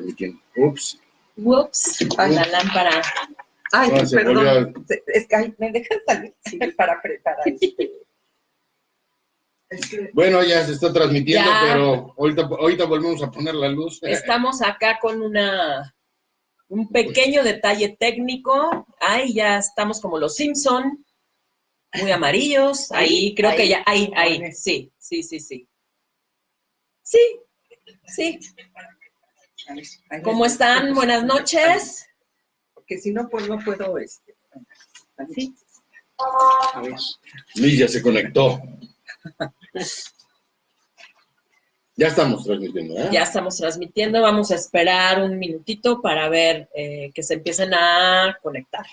transmitiendo. Ups. La lámpara. Ay, No, se perdón. volvió. Es que ay, me dejan salir para preparar. Bueno, ya se está transmitiendo, Ya. pero ahorita volvemos a poner la luz. Estamos acá con un pequeño detalle técnico. Ay, ya estamos como los Simpson, muy amarillos. Ahí, creo que ya, ahí, sí. Sí. ¿Cómo están? Buenas noches. Porque si no, pues no puedo, Sí. A ver. Luis ya se conectó. Ya estamos transmitiendo, ¿eh? Ya estamos transmitiendo. Vamos a esperar un minutito para ver que se empiecen a conectar.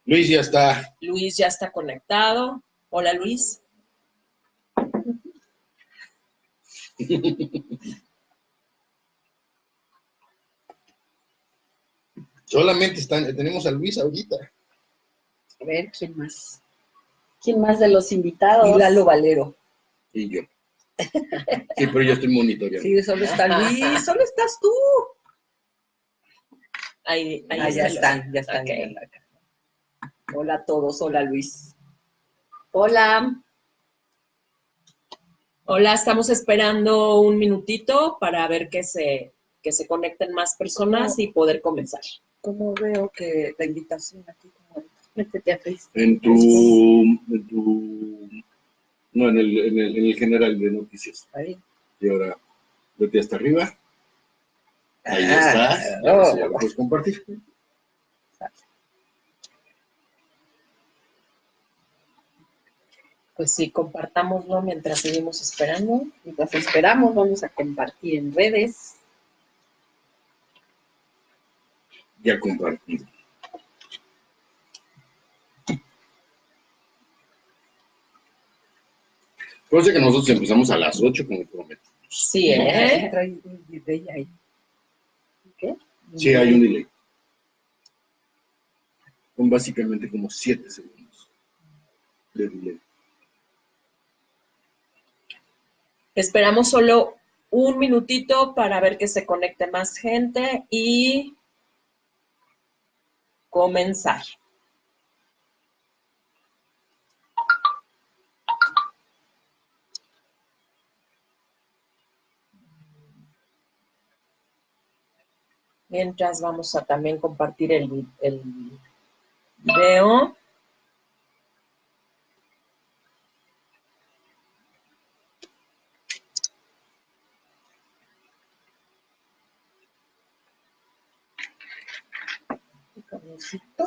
Luis ya está. Luis ya está conectado. Hola, Luis. Solamente tenemos a Luis ahorita. A ver, ¿quién más? ¿Quién más de los invitados? Y Lalo Valero. Y yo. Sí, pero yo estoy monitoreando. Sí, solo está Luis, solo estás tú. Ahí Ya están. Okay. Hola a todos, hola Luis. Hola. Hola, estamos esperando un minutito para ver que se conecten más personas y poder comenzar. ¿Cómo veo que la invitación aquí? Métete a Facebook. No, en el general de noticias. Ahí. Y ahora, vete hasta arriba. Ahí está. Ya lo puedes compartir. Pues sí, compartámoslo mientras seguimos esperando. Mientras esperamos, vamos a compartir en redes. Ya compartido. Pues que nosotros empezamos a las 8 como prometimos. Sí, ¿eh? Trae un delay ahí. ¿Qué? Sí, hay un delay. Son básicamente como 7 segundos de delay. Esperamos solo un minutito para ver que se conecte más gente y comenzar. Mientras vamos a también compartir el video.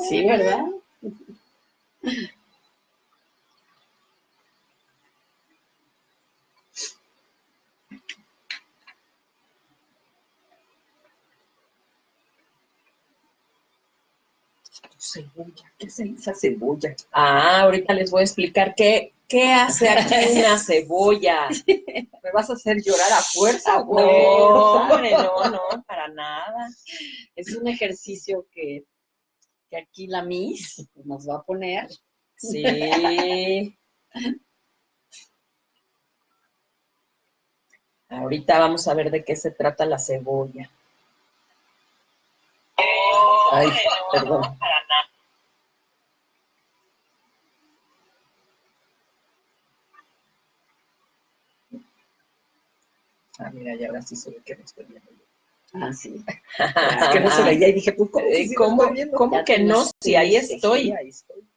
Sí, ¿verdad? Cebolla, ¿qué es esa cebolla? Ah, ahorita les voy a explicar qué hace aquí una cebolla. ¿Me vas a hacer llorar a fuerza? No, hombre, no, para nada. Es un ejercicio que aquí la Miss nos va a poner. Sí. Ahorita vamos a ver de qué se trata la cebolla. Ay, perdón. Ah, mira, ya ahora sí se ve que me estoy viendo. Ah, sí. Es que no se veía y dije, pues, ¿cómo que sí me estoy viendo? ¿Cómo que no? Si ahí estoy. Sí, ahí estoy.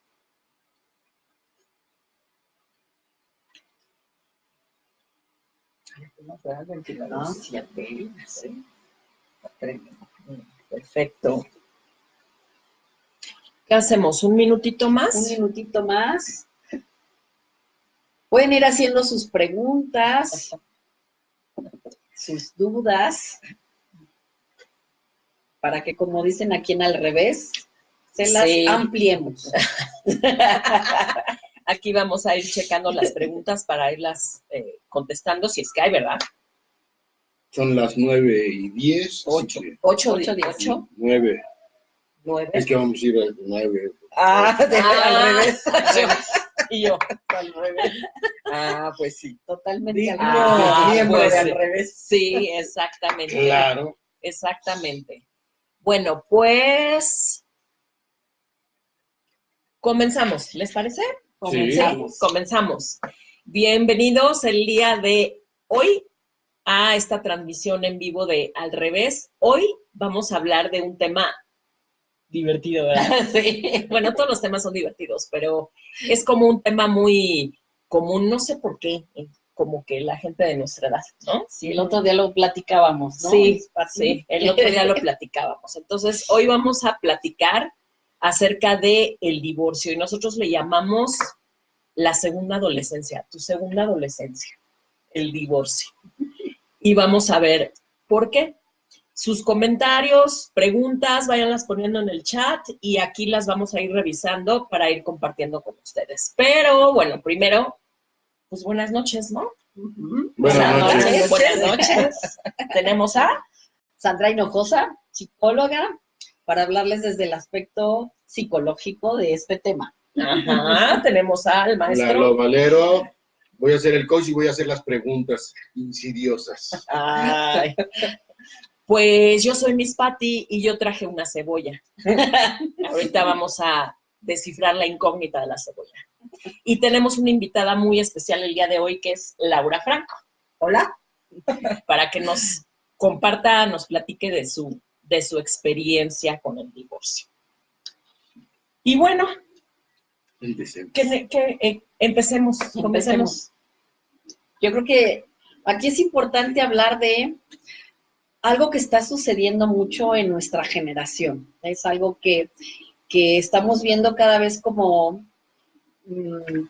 No, sí, apenas, Sí. Perfecto. ¿Qué hacemos? ¿Un minutito más? Un minutito más. Pueden ir haciendo sus preguntas, sus dudas, para que, como dicen aquí en Al Revés, se las ampliemos. Aquí vamos a ir checando las preguntas para irlas contestando, si es que hay, ¿verdad? Son las 9:10. 8:10. 9. 9. Es que vamos a ir a 9. Al revés. Y yo. Al revés. Ah, pues sí. Totalmente Digno al revés. miembro pues de sí. Al Revés. Sí, exactamente. Claro. Exactamente. Bueno, pues comenzamos, ¿les parece? Comenzamos. Sí, comenzamos. Bienvenidos el día de hoy a esta transmisión en vivo de Al Revés. Hoy vamos a hablar de un tema divertido, ¿verdad? Sí. Bueno, todos los temas son divertidos, pero es como un tema muy común, no sé por qué, como que la gente de nuestra edad, ¿no? Sí, el otro día lo platicábamos, ¿no? Sí, sí, el otro día lo platicábamos. Entonces, hoy vamos a platicar acerca de el divorcio y nosotros le llamamos la segunda adolescencia, tu segunda adolescencia, el divorcio. Y vamos a ver por qué. Sus comentarios, preguntas, váyanlas poniendo en el chat y aquí las vamos a ir revisando para ir compartiendo con ustedes. Pero, bueno, primero, pues buenas noches, ¿no? Buenas noches. Buenas noches. Tenemos a Sandra Hinojosa, psicóloga, para hablarles desde el aspecto psicológico de este tema. Ajá, tenemos al maestro. Lalo Valero. Voy a hacer el coach y voy a hacer las preguntas insidiosas. Ay. Pues yo soy Miss Patty y yo traje una cebolla. Ahorita vamos a descifrar la incógnita de la cebolla. Y tenemos una invitada muy especial el día de hoy que es Laura Franco. Hola. Para que nos comparta, nos platique de su experiencia con el divorcio. Y bueno, empecemos. Comencemos. Yo creo que aquí es importante hablar de algo que está sucediendo mucho en nuestra generación. Es algo que estamos viendo cada vez como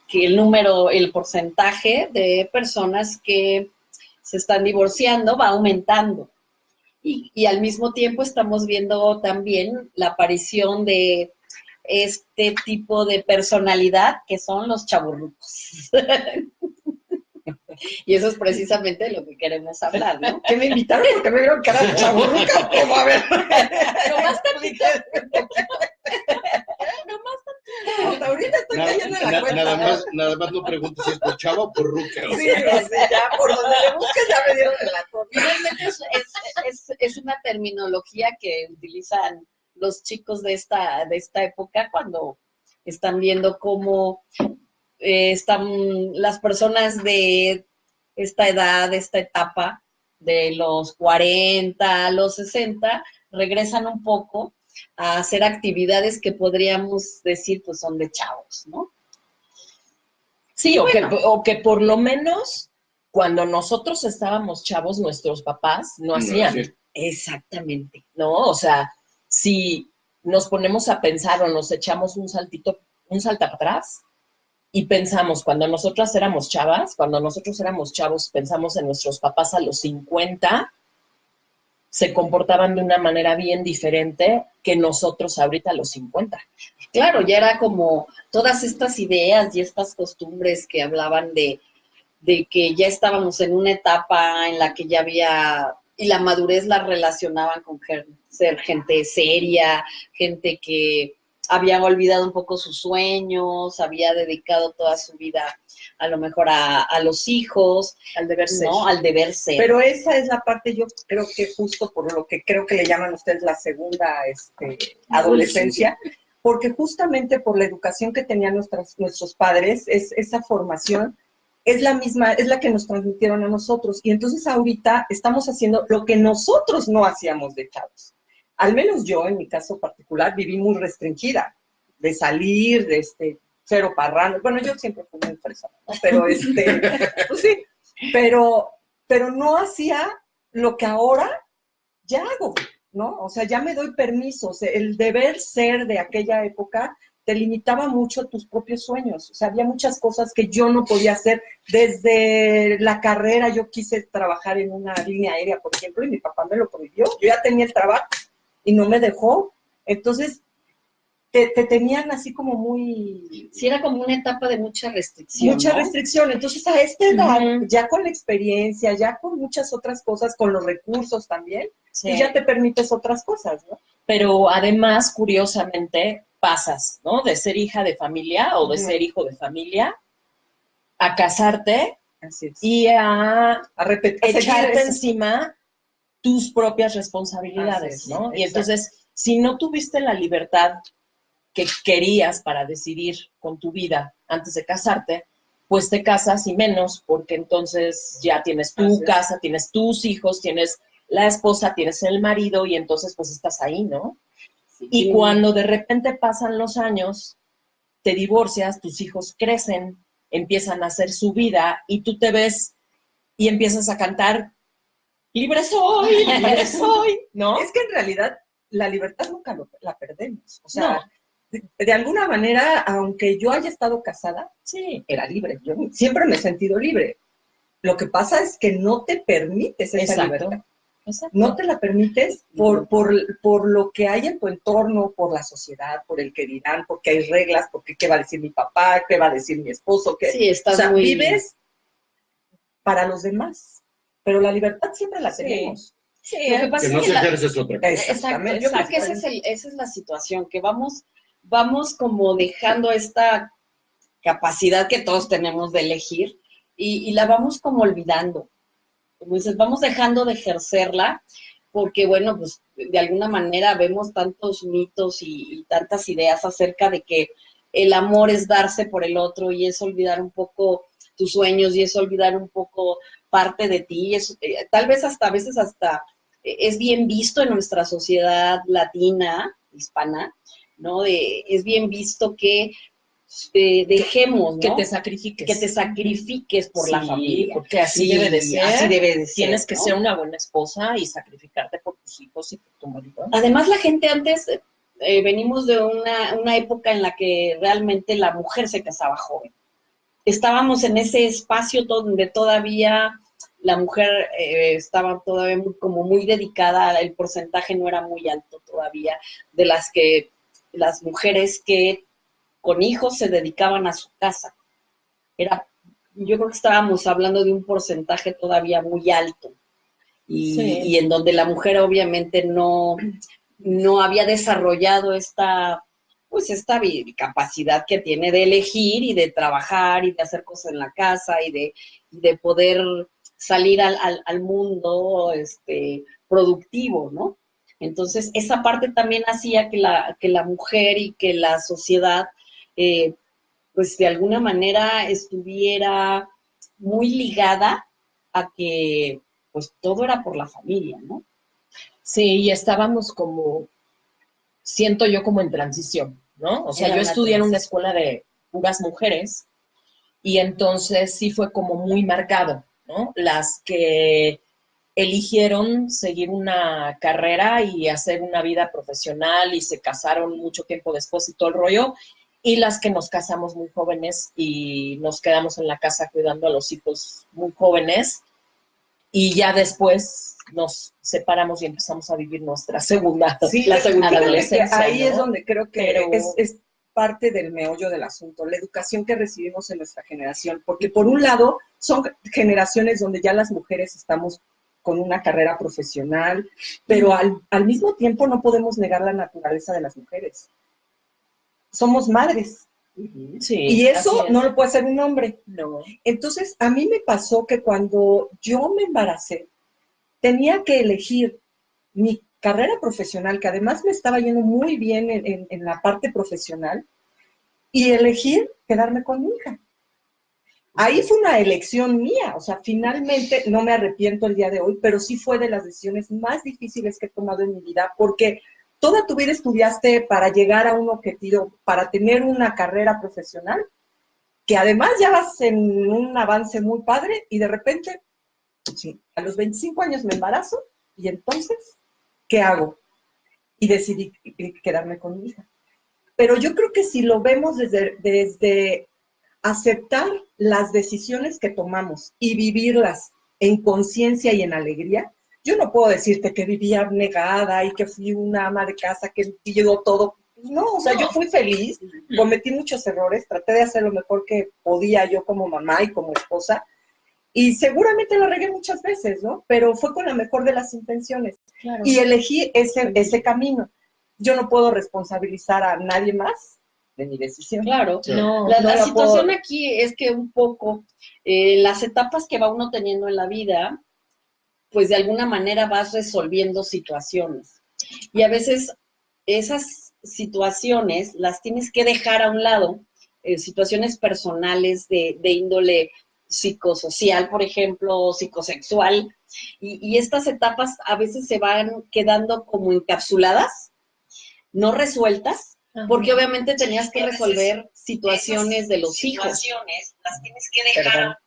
que el porcentaje de personas que se están divorciando va aumentando. Y al mismo tiempo estamos viendo también la aparición de este tipo de personalidad que son los chavorrucos. Y eso es precisamente de lo que queremos hablar, ¿no? ¿Qué me invitaron? Porque me vieron cara de chavorruca. ¿Cómo? A ver. Nomás tantito. Nomás tantito. Hasta ahorita estoy cayendo en la cuenta. Nada más no preguntes si es por chava o por ruca. Sí, ya por donde le busques ya me dieron el ator. Finalmente es una terminología que utilizan los chicos de esta época cuando están viendo cómo están las personas de esta edad, de esta etapa, de los 40 a los 60, regresan un poco a hacer actividades que podríamos decir pues son de chavos, ¿no? Sí, o que por lo menos cuando nosotros estábamos chavos, nuestros papás no hacían. Sí. Exactamente. ¿No? O sea, si nos ponemos a pensar o nos echamos un salta para atrás y pensamos, cuando nosotros éramos chavos, pensamos en nuestros papás a los 50, se comportaban de una manera bien diferente que nosotros ahorita a los 50. Claro, ya era como todas estas ideas y estas costumbres que hablaban de que ya estábamos en una etapa en la que ya había, y la madurez la relacionaban con ser gente seria, gente que había olvidado un poco sus sueños, había dedicado toda su vida a lo mejor a los hijos, al deber ser. ¿no? Al deber ser. Pero esa es la parte, yo creo que justo por lo que creo que le llaman ustedes la segunda adolescencia, porque justamente por la educación que tenían nuestros padres, esa formación es la misma, es la que nos transmitieron a nosotros. Y entonces ahorita estamos haciendo lo que nosotros no hacíamos de chavos. Al menos yo, en mi caso particular, viví muy restringida, de salir, de cero parrando. Bueno, yo siempre fui muy fresa, ¿no? Pero pues sí, pero no hacía lo que ahora ya hago, ¿no? O sea, ya me doy permisos. El deber ser de aquella época te limitaba mucho tus propios sueños. O sea, había muchas cosas que yo no podía hacer. Desde la carrera yo quise trabajar en una línea aérea, por ejemplo, y mi papá me lo prohibió. Yo ya tenía el trabajo y no me dejó. Entonces, te tenían así como muy... Sí, era como una etapa de mucha restricción, Mucha restricción. Entonces, a esta edad, ya con la experiencia, ya con muchas otras cosas, con los recursos también, pues ya te permites otras cosas, ¿no? Pero además, curiosamente, pasas, ¿no? De ser hija de familia o de ser hijo de familia a casarte Así es. y a repetir, echarte encima tus propias responsabilidades, ¿no? Exacto. Y entonces, si no tuviste la libertad que querías para decidir con tu vida antes de casarte, pues te casas y menos, porque entonces ya tienes tu casa, tienes tus hijos, tienes la esposa, tienes el marido, y entonces pues estás ahí, ¿no? Sí. Y cuando de repente pasan los años, te divorcias, tus hijos crecen, empiezan a hacer su vida, y tú te ves y empiezas a cantar, libre soy, ¿no? Es que en realidad la libertad nunca la perdemos. O sea, No. de alguna manera, aunque yo haya estado casada, Sí, era libre. Yo siempre me he sentido libre. Lo que pasa es que no te permites esa exacto. libertad. Exacto. No te la permites por lo que hay en tu entorno, por la sociedad, por el que dirán, porque hay reglas, porque qué va a decir mi papá, qué va a decir mi esposo. Sí, estás o sea, muy... vives para los demás, pero la libertad siempre la Sí. tenemos. Sí, Lo que pasa Que es no que se la- ejerce es otra cosa. Exacto, yo creo que esa es la situación, que vamos como dejando esta capacidad que todos tenemos de elegir y la vamos como olvidando. Como dices, vamos dejando de ejercerla porque, bueno, pues de alguna manera vemos tantos mitos y tantas ideas acerca de que el amor es darse por el otro y es olvidar un poco tus sueños y es olvidar un poco parte de ti. Tal vez hasta a veces hasta es bien visto en nuestra sociedad latina, hispana, ¿no? Es bien visto que dejemos, ¿no? que te sacrifiques. Que te sacrifiques por la familia. Porque así debe de ser. Así debe de ser. Tienes que ¿no? ser una buena esposa y sacrificarte por tus hijos y por tu marido. Además, la gente antes, venimos de una época en la que realmente la mujer se casaba joven. Estábamos en ese espacio donde todavía la mujer estaba todavía como muy dedicada, el porcentaje no era muy alto todavía, de las mujeres que con hijos se dedicaban a su casa. Yo creo que estábamos hablando de un porcentaje todavía muy alto y en donde la mujer obviamente no había desarrollado esta capacidad que tiene de elegir y de trabajar y de hacer cosas en la casa y de poder salir al mundo productivo, ¿no? Entonces, esa parte también hacía que la mujer y que la sociedad pues de alguna manera estuviera muy ligada a que pues todo era por la familia, ¿no? Sí, y estábamos como, siento yo como en transición, ¿no? O sea, yo estudié en una escuela de puras mujeres y entonces sí fue como muy marcado, ¿no? Las que eligieron seguir una carrera y hacer una vida profesional y se casaron mucho tiempo después y todo el rollo, y las que nos casamos muy jóvenes y nos quedamos en la casa cuidando a los hijos muy jóvenes, y ya después nos separamos y empezamos a vivir nuestra segunda, Sí, la segunda adolescencia. Ahí ¿no? es donde creo que Pero... es parte del meollo del asunto, la educación que recibimos en nuestra generación, porque por un lado son generaciones donde ya las mujeres estamos con una carrera profesional, pero al mismo tiempo no podemos negar la naturaleza de las mujeres. Somos madres. Sí, y eso no lo puede hacer un hombre. No. Entonces, a mí me pasó que cuando yo me embaracé, tenía que elegir mi carrera profesional, que además me estaba yendo muy bien en la parte profesional, y elegir quedarme con mi hija. Ahí fue una elección mía, o sea, finalmente no me arrepiento el día de hoy, pero sí fue de las decisiones más difíciles que he tomado en mi vida, porque toda tu vida estudiaste para llegar a un objetivo, para tener una carrera profesional, que además ya vas en un avance muy padre y de repente, sí, a los 25 años me embarazo y entonces, ¿qué hago? Y decidí quedarme con mi hija. Pero yo creo que si lo vemos desde aceptar las decisiones que tomamos y vivirlas en conciencia y en alegría, yo no puedo decirte que viví abnegada y que fui una ama de casa que pidió todo. No, o sea, yo fui feliz, cometí muchos errores, traté de hacer lo mejor que podía yo como mamá y como esposa, y seguramente la regué muchas veces, ¿no? Pero fue con la mejor de las intenciones. Claro. Y elegí ese camino. Yo no puedo responsabilizar a nadie más de mi decisión. Claro. No, La situación aquí es que un poco las etapas que va uno teniendo en la vida, pues de alguna manera vas resolviendo situaciones. Y a veces esas situaciones las tienes que dejar a un lado, situaciones personales de índole psicosocial, por ejemplo, psicosexual, y estas etapas a veces se van quedando como encapsuladas, no resueltas, porque obviamente tenías que resolver situaciones de los hijos. Las tienes que dejar.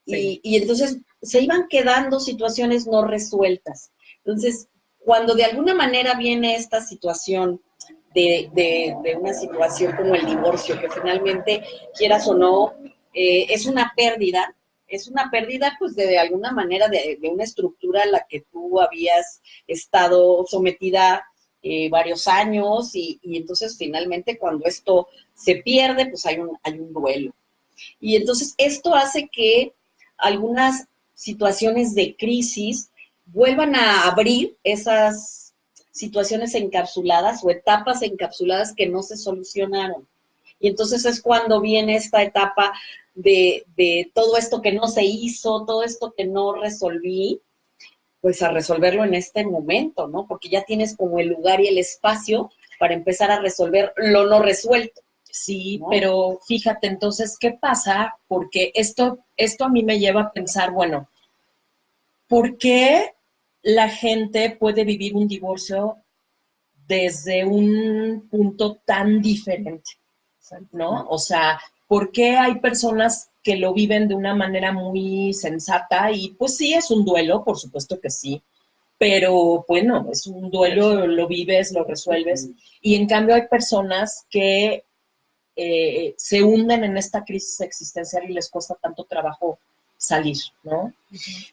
Y entonces se iban quedando situaciones no resueltas. Entonces, cuando de alguna manera viene esta situación de una situación como el divorcio, que finalmente, quieras o no, es una pérdida pues de alguna manera de una estructura a la que tú habías estado sometida varios años y entonces finalmente cuando esto se pierde, pues hay un duelo. Y entonces esto hace que algunas situaciones de crisis vuelvan a abrir esas situaciones encapsuladas o etapas encapsuladas que no se solucionaron. Y entonces es cuando viene esta etapa de todo esto que no se hizo, todo esto que no resolví, pues a resolverlo en este momento, ¿no? Porque ya tienes como el lugar y el espacio para empezar a resolver lo no resuelto. Sí, ¿no? pero fíjate entonces, ¿qué pasa? Porque esto a mí me lleva a pensar, bueno, ¿por qué la gente puede vivir un divorcio desde un punto tan diferente? ¿No? O sea, ¿por qué hay personas que lo viven de una manera muy sensata? Y pues sí, es un duelo, por supuesto que sí, pero bueno, es un duelo, lo vives, lo resuelves. Y en cambio hay personas que se hunden en esta crisis existencial y les cuesta tanto trabajo salir, ¿no?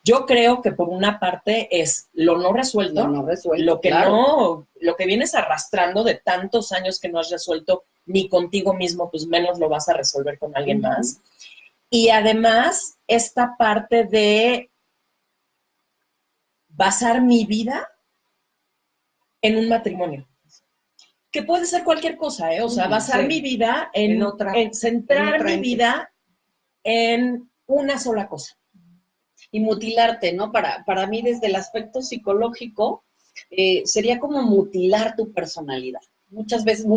Yo creo que por una parte es lo no resuelto, lo que claro. no, lo que vienes arrastrando de tantos años que no has resuelto ni contigo mismo, pues menos lo vas a resolver con alguien más. Y además, esta parte de basar mi vida en un matrimonio. Que puede ser cualquier cosa, ¿eh? O sea, basar mi vida en centrar mi vida en una sola cosa. Y mutilarte, ¿no? Para mí, desde el aspecto psicológico, sería como mutilar tu personalidad. Muchas veces,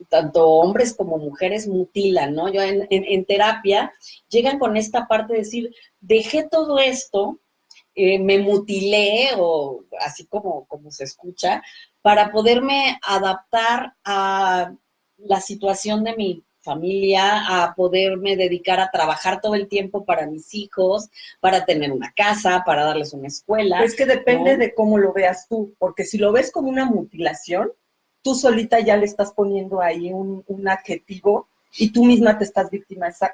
tanto hombres como mujeres mutilan, ¿no? Yo en terapia llegan con esta parte de decir, dejé todo esto, me mutilé, o así como se escucha, para poderme adaptar a la situación de mi familia, a poderme dedicar a trabajar todo el tiempo para mis hijos, para tener una casa, para darles una escuela. Pero es que depende, ¿no?, de cómo lo veas tú, porque si lo ves como una mutilación, tú solita ya le estás poniendo ahí un adjetivo y tú misma te estás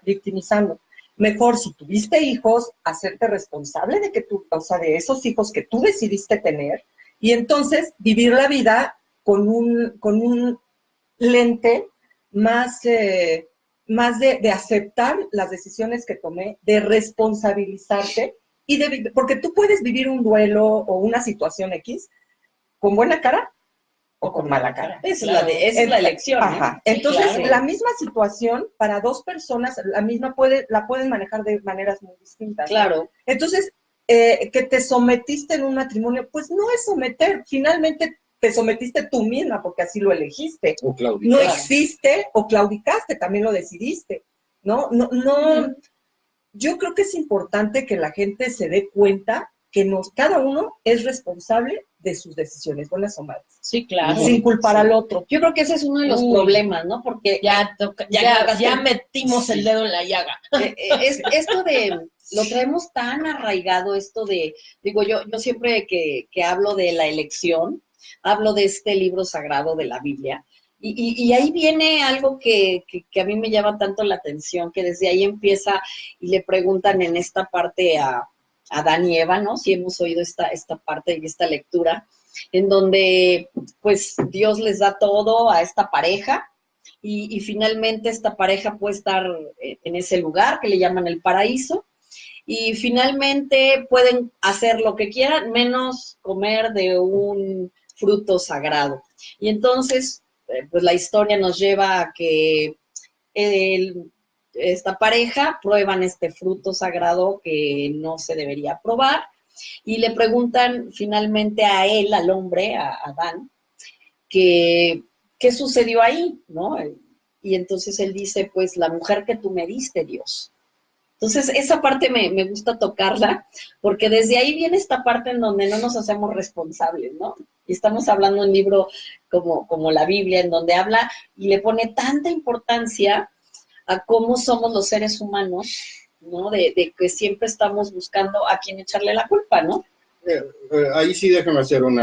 victimizando. Mejor, si tuviste hijos, hacerte responsable de que o sea, de esos hijos que tú decidiste tener, y entonces vivir la vida con un lente más, más de aceptar las decisiones que tomé, de responsabilizarte, porque tú puedes vivir un duelo o una situación X con buena cara o con mala cara. Esa es la elección, ¿no? Ajá. Entonces, claro, la misma situación para dos personas, la pueden manejar de maneras muy distintas. Claro. ¿No? Entonces, que te sometiste en un matrimonio, pues no es someter, finalmente te sometiste tú misma porque así lo elegiste. O claudicaste. No existe, o claudicaste, también lo decidiste. No. Yo creo que es importante que la gente se dé cuenta que cada uno es responsable de sus decisiones, buenas o malas. Sí, claro. Sin culpar al otro. Yo creo que ese es uno de los problemas, ¿no? Porque ya metimos el dedo en la llaga. Es esto lo traemos tan arraigado, digo, yo siempre que hablo de la elección, hablo de este libro sagrado de la Biblia, y ahí viene algo que a mí me llama tanto la atención, que desde ahí empieza y le preguntan en esta parte a Adán y Eva, ¿no? Si hemos oído esta parte y esta lectura, en donde pues Dios les da todo a esta pareja, y finalmente esta pareja puede estar en ese lugar que le llaman el paraíso, y finalmente pueden hacer lo que quieran, menos comer de un fruto sagrado. Y entonces, pues la historia nos lleva a que esta pareja prueban este fruto sagrado que no se debería probar, Y le preguntan finalmente a él, al hombre, a Adán, que qué sucedió ahí, ¿no? Y entonces él dice, pues la mujer que tú me diste, Dios. Entonces, esa parte me gusta tocarla, porque desde ahí viene esta parte en donde no nos hacemos responsables, ¿no? Y estamos hablando de un libro como la Biblia, en donde habla y le pone tanta importancia a cómo somos los seres humanos, ¿no? De que siempre estamos buscando a quién echarle la culpa, ¿no? Ahí sí déjame hacer un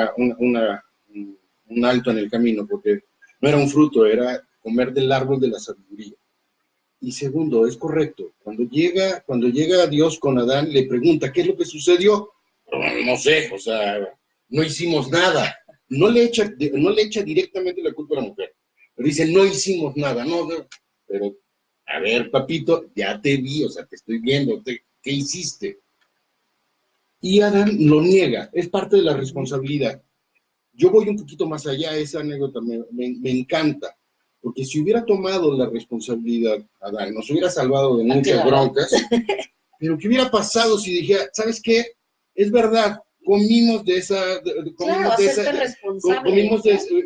alto en el camino, porque no era un fruto, era comer del árbol de la sabiduría. Y segundo, es correcto, cuando llega Dios con Adán, le pregunta, ¿qué es lo que sucedió? No sé, o sea, no hicimos nada. No le echa directamente la culpa a la mujer, pero dice, no hicimos nada, no, pero, a ver, papito, ya te vi, o sea, te estoy viendo, ¿qué hiciste? Y Adán lo niega, es parte de la responsabilidad. Yo voy un poquito más allá, esa anécdota me encanta, porque si hubiera tomado la responsabilidad, Adán, nos hubiera salvado de muchas broncas, pero ¿qué hubiera pasado si dijera, ¿sabes qué? Es verdad, comimos de esa,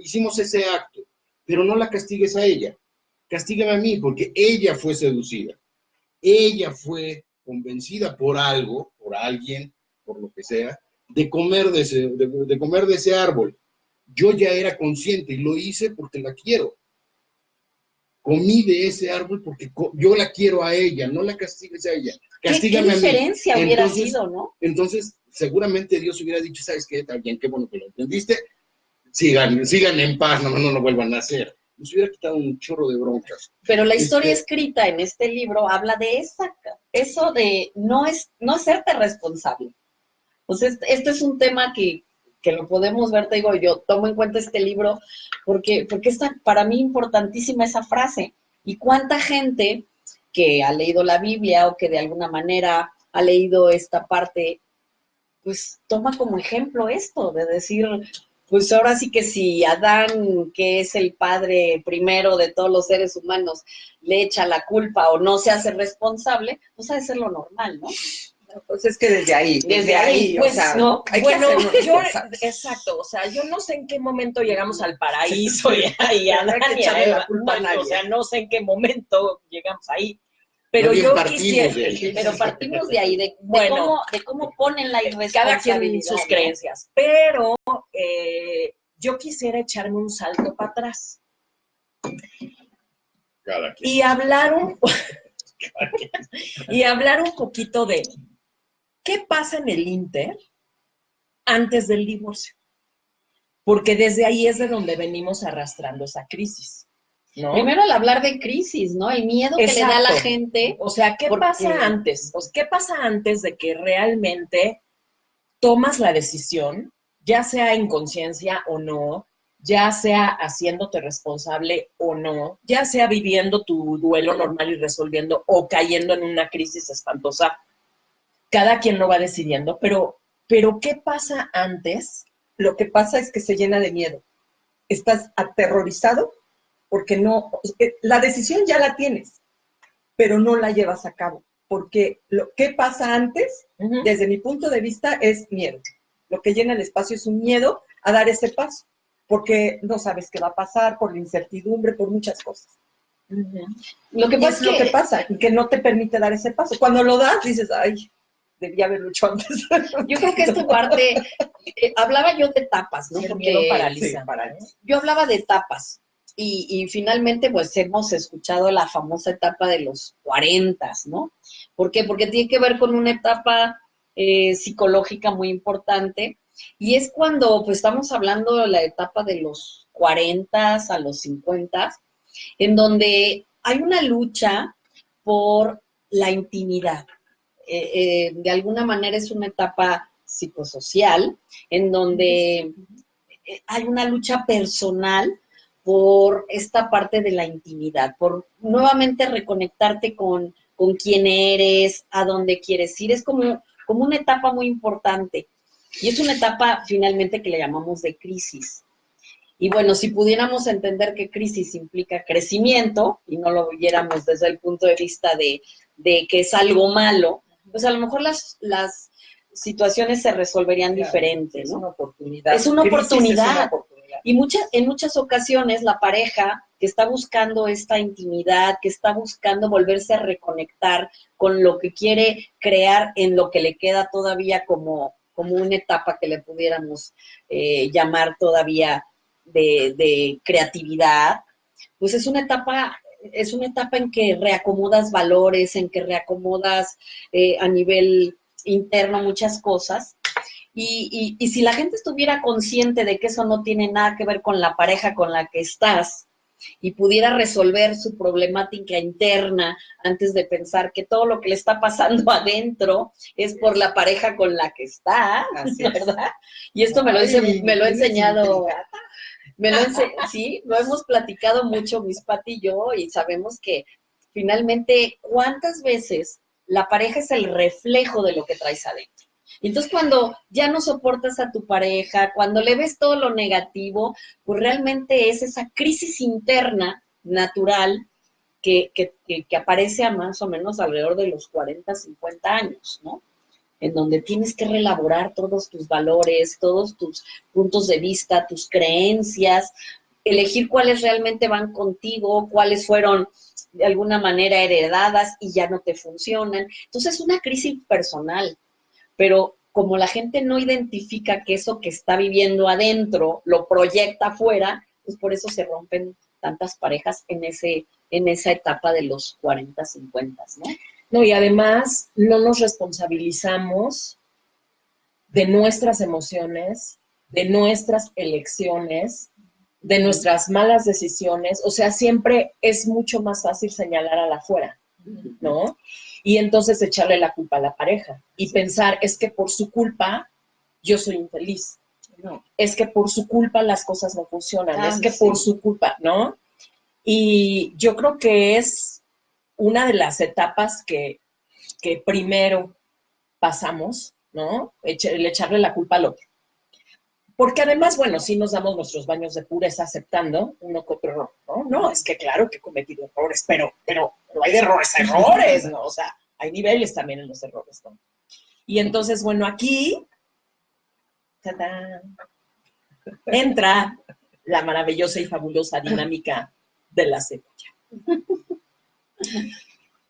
hicimos ese acto, pero no la castigues a ella, castígame a mí, porque ella fue seducida, ella fue convencida por algo, por alguien, por lo que sea, de comer de ese árbol. Yo ya era consciente y lo hice porque la quiero. Comí de ese árbol porque yo la quiero a ella, no la castigues a ella. Castígame a mí. ¿Qué diferencia hubiera sido, no? Entonces, seguramente Dios hubiera dicho, ¿sabes qué? Está bien, qué bueno que lo entendiste. Sigan en paz, no lo vuelvan a hacer. Nos hubiera quitado un chorro de broncas. Pero la historia escrita en este libro habla de eso de no hacerte responsable. Entonces, este es un tema que lo podemos ver, te digo, yo tomo en cuenta este libro porque está para mí importantísima esa frase. Y cuánta gente que ha leído la Biblia o que de alguna manera ha leído esta parte, pues toma como ejemplo esto, de decir, pues ahora sí que si Adán, que es el padre primero de todos los seres humanos, le echa la culpa o no se hace responsable, pues ha de ser lo normal, ¿no? Pues es que desde ahí, pues, o sea, no, hay bueno, que exacto, o sea, yo no sé en qué momento llegamos al paraíso y a no hay que echarle la culpa a nadie. o sea, no sé en qué momento llegamos ahí, pero yo quisiera, pero partimos de ahí, de cómo ponen la irresponsabilidad. Cada quien sus creencias, pero yo quisiera echarme un salto para atrás y hablar un poquito de qué pasa en el Inter antes del divorcio, porque desde ahí es de donde venimos arrastrando esa crisis, ¿no? Primero al hablar de crisis, ¿no? El miedo que le da a la gente. O sea, ¿qué pasa antes? Pues, ¿qué pasa antes de que realmente tomas la decisión, ya sea en conciencia o no, ya sea haciéndote responsable o no, ya sea viviendo tu duelo normal y resolviendo o cayendo en una crisis espantosa? Cada quien lo va decidiendo, pero ¿qué pasa antes? Lo que pasa es que se llena de miedo. Estás aterrorizado porque la decisión ya la tienes, pero no la llevas a cabo. Porque lo que pasa antes, desde mi punto de vista, es miedo. Lo que llena el espacio es un miedo a dar ese paso, porque no sabes qué va a pasar, por la incertidumbre, por muchas cosas. Lo que pasa, que no te permite dar ese paso. Cuando lo das, dices, ay, debía haberlo hecho antes. Yo creo que esta parte, hablaba yo de etapas, ¿no? El Porque miedo paraliza. Yo hablaba de etapas y finalmente pues hemos escuchado la famosa etapa de los 40, ¿no? ¿Por qué? Porque tiene que ver con una etapa psicológica muy importante y es cuando pues estamos hablando de la etapa de los 40 a los 50, en donde hay una lucha por la intimidad. De alguna manera es una etapa psicosocial en donde hay una lucha personal por esta parte de la intimidad, por nuevamente reconectarte con quién eres, a dónde quieres ir. Es como una etapa muy importante. Y es una etapa finalmente que le llamamos de crisis. Y bueno, si pudiéramos entender que crisis implica crecimiento y no lo viéramos desde el punto de vista de que es algo malo, pues a lo mejor las situaciones se resolverían diferente, Es ¿no? una oportunidad. Es una Crisis oportunidad. es una oportunidad. Y en muchas ocasiones la pareja que está buscando esta intimidad, que está buscando volverse a reconectar con lo que quiere crear en lo que le queda todavía como una etapa que le pudiéramos llamar todavía de creatividad, pues es una etapa en que reacomodas valores, en que reacomodas a nivel interno muchas cosas. Y si la gente estuviera consciente de que eso no tiene nada que ver con la pareja con la que estás y pudiera resolver su problemática interna antes de pensar que todo lo que le está pasando adentro es por la pareja con la que está, Así es. ¿verdad? Y esto me lo ha enseñado, sí, lo hemos platicado mucho mis Pati y yo, y sabemos que finalmente cuántas veces la pareja es el reflejo de lo que traes adentro. Entonces, cuando ya no soportas a tu pareja, cuando le ves todo lo negativo, pues realmente es esa crisis interna natural que aparece a más o menos alrededor de los 40, 50 años, ¿no? En donde tienes que reelaborar todos tus valores, todos tus puntos de vista, tus creencias, elegir cuáles realmente van contigo, cuáles fueron de alguna manera heredadas y ya no te funcionan. Entonces, es una crisis personal. Pero como la gente no identifica que eso que está viviendo adentro lo proyecta afuera, pues por eso se rompen tantas parejas en esa etapa de los 40, 50, ¿no? No, y además no nos responsabilizamos de nuestras emociones, de nuestras elecciones, de nuestras malas decisiones. O sea, siempre es mucho más fácil señalar a la afuera, ¿no? Y entonces echarle la culpa a la pareja y pensar, es que por su culpa yo soy infeliz. No, es que por su culpa las cosas no funcionan, es que por su culpa, ¿no? Y yo creo que es una de las etapas que primero pasamos, ¿no? El echarle la culpa al otro. Porque además, bueno, sí nos damos nuestros baños de pureza aceptando uno que otro error, ¿no? No, es que claro que he cometido errores, pero hay de errores a errores, ¿no? O sea, hay niveles también en los errores, ¿no? Y entonces, bueno, aquí ¡tadán!, entra la maravillosa y fabulosa dinámica de la cebolla.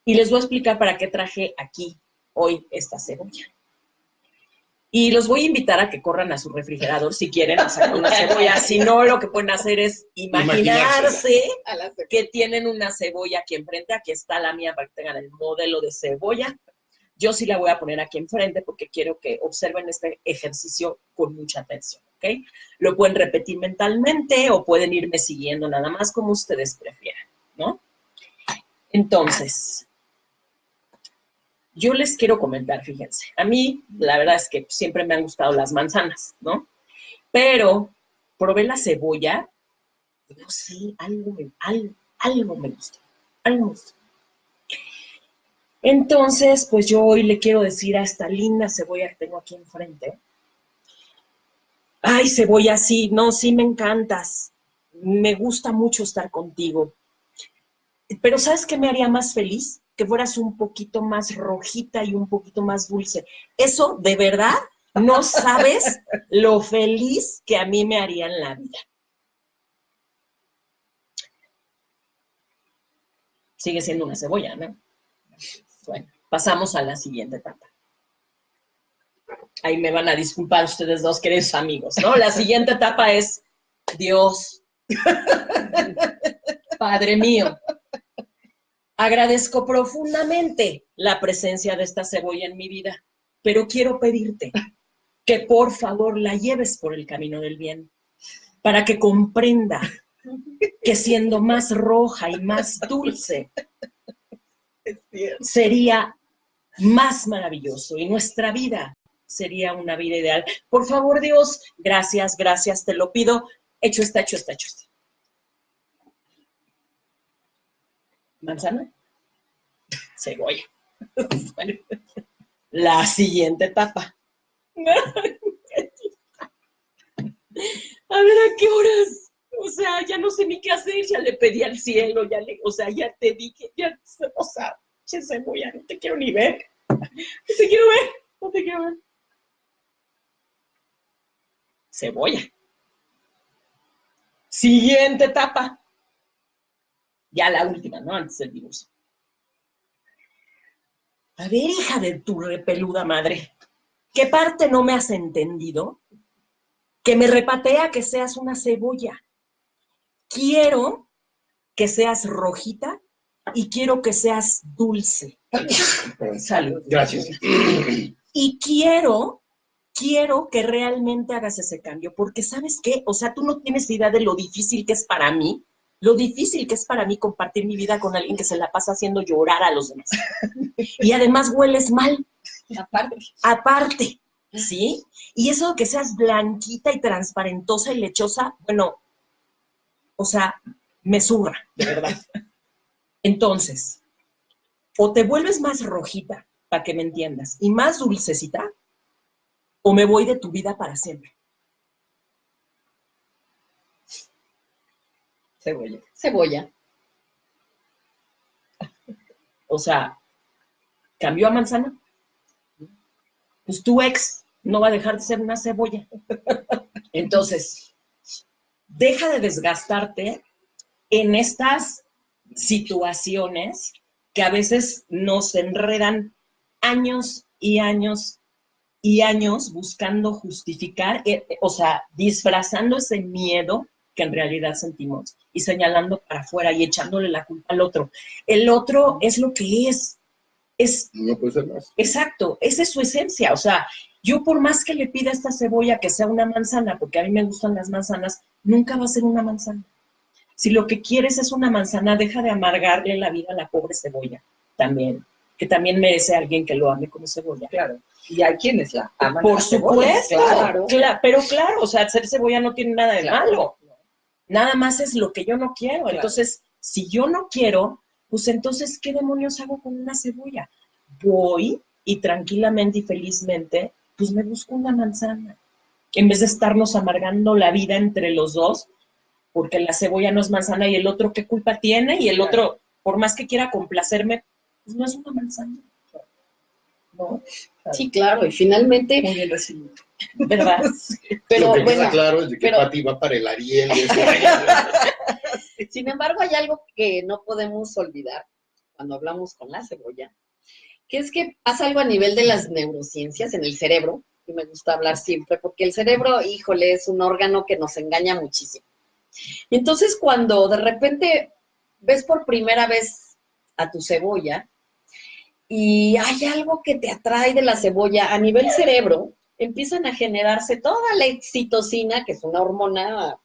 Y les voy a explicar para qué traje aquí hoy esta cebolla. Y los voy a invitar a que corran a su refrigerador si quieren a sacar una cebolla. Si no, lo que pueden hacer es imaginarse que tienen una cebolla aquí enfrente. Aquí está la mía para que tengan el modelo de cebolla. Yo sí la voy a poner aquí enfrente porque quiero que observen este ejercicio con mucha atención, ¿ok? Lo pueden repetir mentalmente o pueden irme siguiendo nada más como ustedes prefieran, ¿no? Entonces, yo les quiero comentar, fíjense, a mí la verdad es que siempre me han gustado las manzanas, ¿no? Pero probé la cebolla, no sé, algo me gustó, algo me gustó. Entonces, pues yo hoy le quiero decir a esta linda cebolla que tengo aquí enfrente, ay, cebolla, sí, no, sí me encantas, me gusta mucho estar contigo, pero ¿sabes qué me haría más feliz? Que fueras un poquito más rojita y un poquito más dulce. Eso, de verdad, no sabes lo feliz que a mí me haría en la vida. Sigue siendo una cebolla, ¿no? Bueno, pasamos a la siguiente etapa. Ahí me van a disculpar ustedes dos, queridos amigos, ¿no? La siguiente etapa es Dios, Padre mío. Agradezco profundamente la presencia de esta cebolla en mi vida, pero quiero pedirte que por favor la lleves por el camino del bien, para que comprenda que siendo más roja y más dulce, sería más maravilloso y nuestra vida sería una vida ideal. Por favor, Dios, gracias, te lo pido. Hecho está. ¿Manzana? Cebolla. Bueno, la siguiente etapa. A ver, ¿a qué horas? O sea, ya no sé ni qué hacer, ya le pedí al cielo, ya te dije, cebolla, no te quiero ni ver. No te quiero ver. cebolla. Siguiente etapa. Ya la última, ¿no? Antes del divorcio. A ver, hija de tu repeluda madre, ¿qué parte no me has entendido? Que me repatea que seas una cebolla. Quiero que seas rojita y quiero que seas dulce. Salud. Gracias. Y quiero que realmente hagas ese cambio, porque ¿sabes qué? O sea, tú no tienes idea de lo difícil que es para mí, compartir mi vida con alguien que se la pasa haciendo llorar a los demás. Y además hueles mal. Aparte, ¿sí? Y eso de que seas blanquita y transparentosa y lechosa, bueno, o sea, me zurra, de verdad. Entonces, o te vuelves más rojita, para que me entiendas, y más dulcecita, o me voy de tu vida para siempre. Cebolla. Cebolla. O sea, ¿cambió a manzana? Pues tu ex no va a dejar de ser una cebolla. Entonces, deja de desgastarte en estas situaciones que a veces nos enredan años y años y años buscando justificar, o sea, disfrazando ese miedo que en realidad sentimos y señalando para afuera y echándole la culpa al otro. El otro es lo que es No puede ser más. exacto, esa es su esencia. O sea, yo por más que le pida a esta cebolla que sea una manzana, porque a mí me gustan las manzanas, nunca va a ser una manzana. Si lo que quieres es una manzana, deja de amargarle la vida a la pobre cebolla también, que también merece a alguien que lo ame como cebolla. Claro. Y hay quienes la aman. Por a cebolla, supuesto, claro. pero claro, o sea, ser cebolla no tiene nada de Claro. malo. Nada más es lo que yo no quiero. Claro. Entonces, si yo no quiero, pues entonces, ¿qué demonios hago con una cebolla? Voy y tranquilamente y felizmente, pues me busco una manzana. En vez de estarnos amargando la vida entre los dos, porque la cebolla no es manzana y el otro qué culpa tiene y el otro, por más que quiera complacerme, pues no es una manzana. ¿No? Sí, claro, y finalmente, Muy bien recibido. ¿Verdad? pero Lo que bueno, queda claro es de que pero- Pati va para el Ariel. sin embargo, hay algo que no podemos olvidar cuando hablamos con la cebolla, que es que pasa algo a nivel de las neurociencias en el cerebro, y me gusta hablar siempre, porque el cerebro, híjole, es un órgano que nos engaña muchísimo. Y entonces, cuando de repente ves por primera vez a tu cebolla y hay algo que te atrae de la cebolla a nivel cerebro, empiezan a generarse toda la oxitocina, que es una hormona,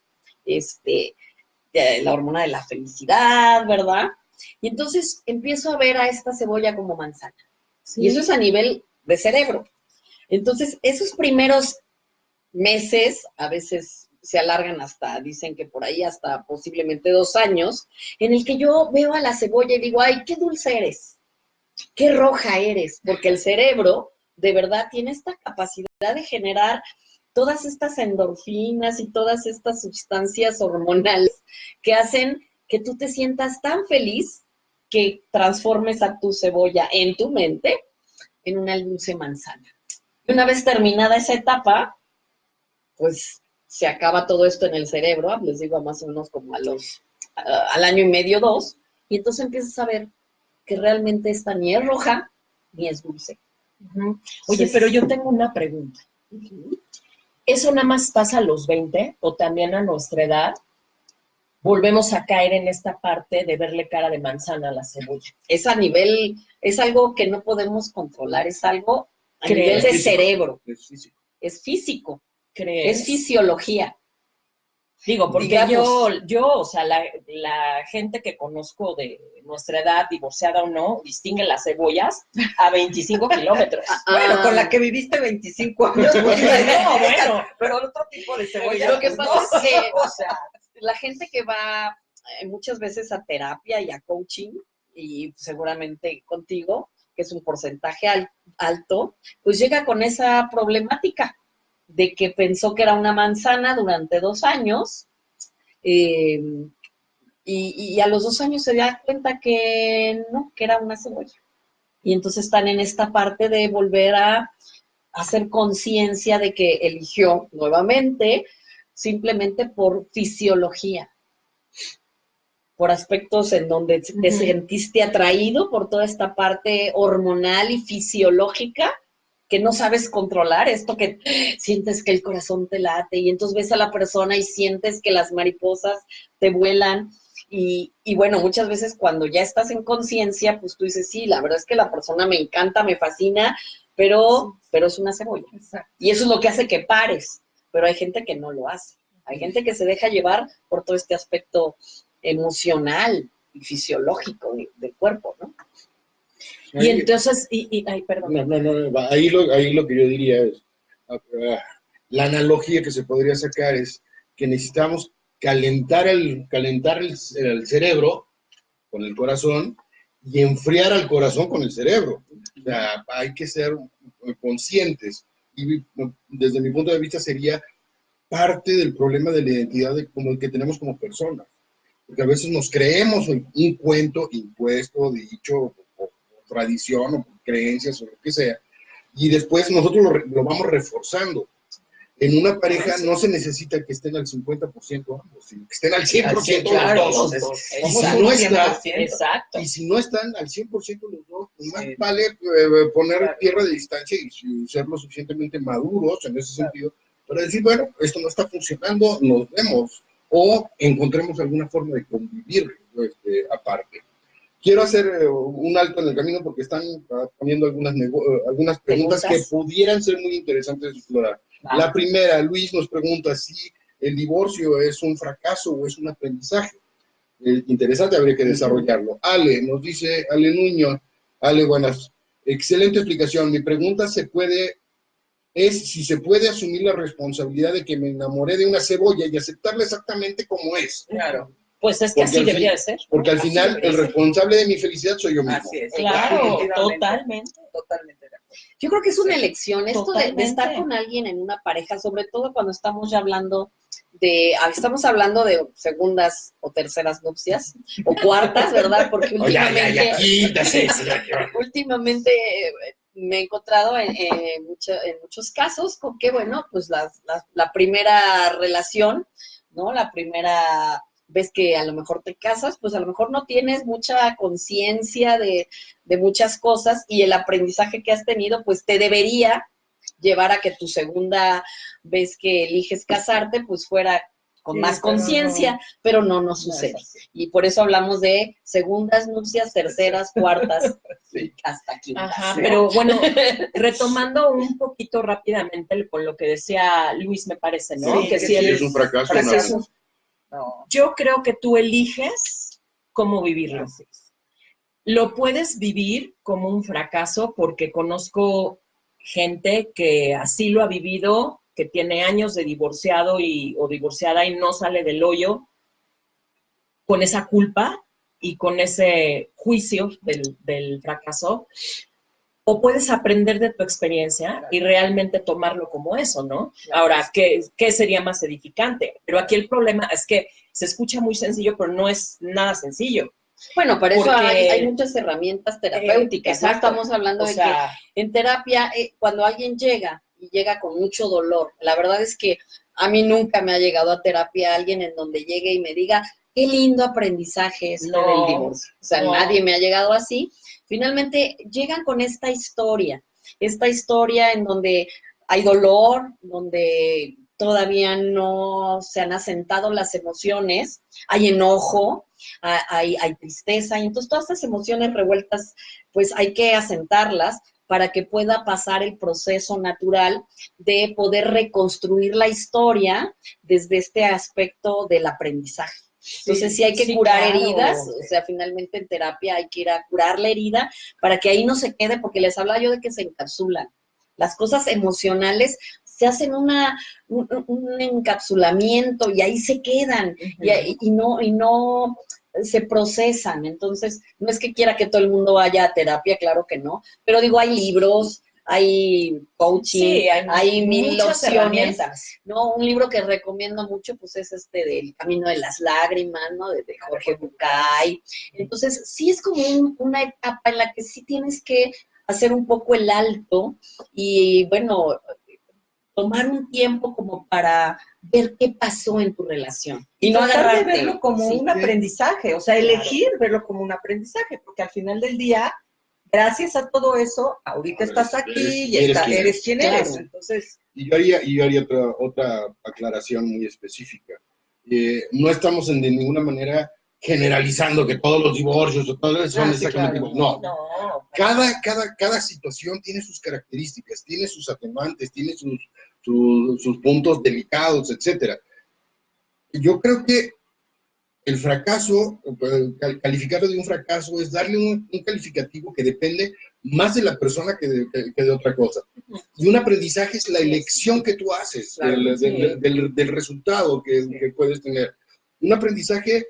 la hormona de la felicidad, ¿verdad? Y entonces empiezo a ver a esta cebolla como manzana. Sí. Y eso es a nivel de cerebro. Entonces, esos primeros meses, a veces se alargan hasta, dicen que por ahí hasta posiblemente 2 años, en el que yo veo a la cebolla y digo, ay, qué dulce eres, qué roja eres, porque el cerebro de verdad tiene esta capacidad de generar todas estas endorfinas y todas estas sustancias hormonales que hacen que tú te sientas tan feliz que transformes a tu cebolla en tu mente en una dulce manzana. Y una vez terminada esa etapa, pues se acaba todo esto en el cerebro, les digo más o menos como al año y medio, 2, y entonces empiezas a ver que realmente esta ni es roja ni es dulce. Uh-huh. Oye, pero yo tengo una pregunta. ¿Eso nada más pasa a los 20 o también a nuestra edad? Volvemos a caer en esta parte de verle cara de manzana a la cebolla. Es a nivel, es algo que no podemos controlar, es algo a nivel de cerebro, Es físico. es físico, ¿Crees? es fisiología. Digo, porque Digamos, yo, o sea, la gente que conozco de nuestra edad, divorciada o no, distingue las cebollas a 25 kilómetros. Bueno, con la que viviste 25 años. No, bueno, pero otro tipo de cebolla. lo que pues, pasa no. es que, o sea, la gente que va muchas veces a terapia y a coaching, y seguramente contigo, que es un porcentaje alto, pues llega con esa problemática de que pensó que era una manzana durante 2 años, y a los 2 años se da cuenta que no, que era una cebolla. Y entonces están en esta parte de volver a hacer conciencia de que eligió nuevamente simplemente por fisiología, por aspectos en donde te sentiste atraído por toda esta parte hormonal y fisiológica que no sabes controlar, esto que sientes que el corazón te late y entonces ves a la persona y sientes que las mariposas te vuelan y bueno, muchas veces cuando ya estás en conciencia, pues tú dices, sí, la verdad es que la persona me encanta, me fascina, pero es una cebolla. Exacto. Y eso es lo que hace que pares, pero hay gente que no lo hace. Hay gente que se deja llevar por todo este aspecto emocional y fisiológico del cuerpo, ¿no? Y entonces, ay, perdón. No, ahí lo que yo diría es, la analogía que se podría sacar es que necesitamos calentar el cerebro con el corazón y enfriar al corazón con el cerebro. O sea, hay que ser conscientes. Y desde mi punto de vista sería parte del problema de la identidad como el que tenemos como personas. Porque a veces nos creemos un cuento impuesto, dicho, o tradición, o creencias, o lo que sea, y después nosotros lo vamos reforzando. En una pareja no se necesita que estén al 50% ambos, sino que estén al 100% Claro, los dos. los dos. Y si no están, Exacto. y si no están al 100% los dos, pues más Sí. vale poner Claro. tierra de distancia y ser lo suficientemente maduros en ese sentido para decir, bueno, esto no está funcionando, nos vemos o encontremos alguna forma de convivir aparte. Quiero hacer un alto en el camino porque están poniendo algunas preguntas que pudieran ser muy interesantes de explorar. La primera, Luis nos pregunta si el divorcio es un fracaso o es un aprendizaje. Interesante, habría que desarrollarlo. Ale, nos dice Ale Nuño. Ale, buenas. Excelente explicación. Mi pregunta es si se puede asumir la responsabilidad de que me enamoré de una cebolla y aceptarla exactamente como es. Claro. Pues es que así debería de ser. Porque al final el responsable de mi felicidad soy yo mismo. Así es. Claro, Definitivamente. Totalmente. Totalmente de acuerdo. Yo creo que es una elección, esto de Totalmente. estar con alguien en una pareja, sobre todo cuando estamos ya hablando estamos hablando de segundas o terceras nupcias, o cuartas, ¿verdad? Porque últimamente me he encontrado en muchos casos con que, bueno, pues la primera relación, ¿no? La primera vez que a lo mejor te casas, pues a lo mejor no tienes mucha conciencia de muchas cosas y el aprendizaje que has tenido, pues te debería llevar a que tu segunda vez que eliges casarte, pues fuera con más conciencia, pero no sucede. Y por eso hablamos de segundas nupcias, terceras, cuartas, hasta quintas. Ajá, pero bueno, retomando un poquito rápidamente con lo que decía Luis, me parece, ¿no? Sí, que si es un fracaso. No. Yo creo que tú eliges cómo vivirlo. Lo puedes vivir como un fracaso porque conozco gente que así lo ha vivido, que tiene años de divorciado o divorciada y no sale del hoyo con esa culpa y con ese juicio del fracaso. O puedes aprender de tu experiencia y realmente tomarlo como eso, ¿no? Ahora, ¿qué sería más edificante? Pero aquí el problema es que se escucha muy sencillo, pero no es nada sencillo. Bueno, para eso hay muchas herramientas terapéuticas. ¿No? Estamos hablando de que en terapia, cuando alguien llega y llega con mucho dolor, la verdad es que a mí nunca me ha llegado a terapia alguien en donde llegue y me diga, qué lindo aprendizaje del divorcio. O sea, nadie me ha llegado así. Finalmente llegan con esta historia en donde hay dolor, donde todavía no se han asentado las emociones, hay enojo, hay tristeza, y entonces todas estas emociones revueltas, pues hay que asentarlas para que pueda pasar el proceso natural de poder reconstruir la historia desde este aspecto del aprendizaje. Entonces sí hay que curar heridas, o sea, finalmente en terapia hay que ir a curar la herida para que ahí no se quede, porque les hablaba yo de que se encapsulan. Las cosas emocionales se hacen un encapsulamiento y ahí se quedan y no se procesan. Entonces, no es que quiera que todo el mundo vaya a terapia, claro que no, pero digo, hay libros, hay coaching, hay mil opciones, ¿no? Un libro que recomiendo mucho, pues es del Camino de las Lágrimas, ¿no? De Jorge Bucay. Entonces, sí es como una etapa en la que sí tienes que hacer un poco el alto y, bueno, tomar un tiempo como para ver qué pasó en tu relación. Y no tratar agarrar de verlo como sí, un aprendizaje, o sea, elegir verlo como un aprendizaje, porque al final del día, gracias a todo eso, ahorita estás aquí y eres quien eres. Claro. Entonces, Y yo haría otra aclaración muy específica. No estamos de ninguna manera generalizando que todos los divorcios o todos son exactamente igual. No. Cada situación tiene sus características, tiene sus atenuantes, tiene sus puntos delicados, etcétera. Yo creo que el fracaso, calificarlo de un fracaso, es darle un calificativo que depende más de la persona que de otra cosa. Y un aprendizaje es la elección que tú haces del resultado que puedes tener. Un aprendizaje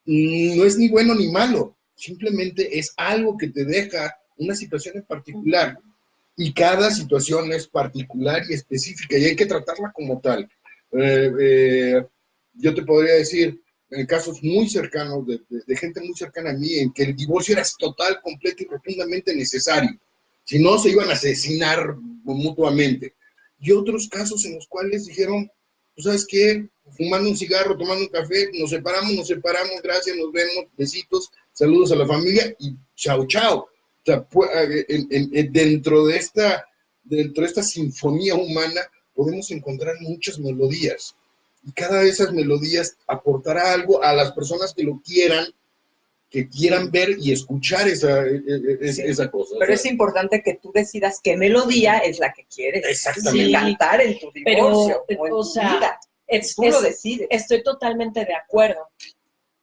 no es ni bueno ni malo, simplemente es algo que te deja una situación en particular. Y cada situación es particular y específica y hay que tratarla como tal. Yo te podría decir, en casos muy cercanos, de gente muy cercana a mí, en que el divorcio era total, completo y profundamente necesario. Si no, se iban a asesinar mutuamente. Y otros casos en los cuales dijeron, pues, ¿sabes qué? Fumando un cigarro, tomando un café, nos separamos, gracias, nos vemos, besitos, saludos a la familia y chao, chao. O sea, dentro de esta sinfonía humana podemos encontrar muchas melodías. Y cada de esas melodías aportará algo a las personas que quieran ver y escuchar esa cosa. Pero es importante que tú decidas qué melodía es la que quieres cantar en tu divorcio o en tu vida. Tú lo decides. Estoy totalmente de acuerdo.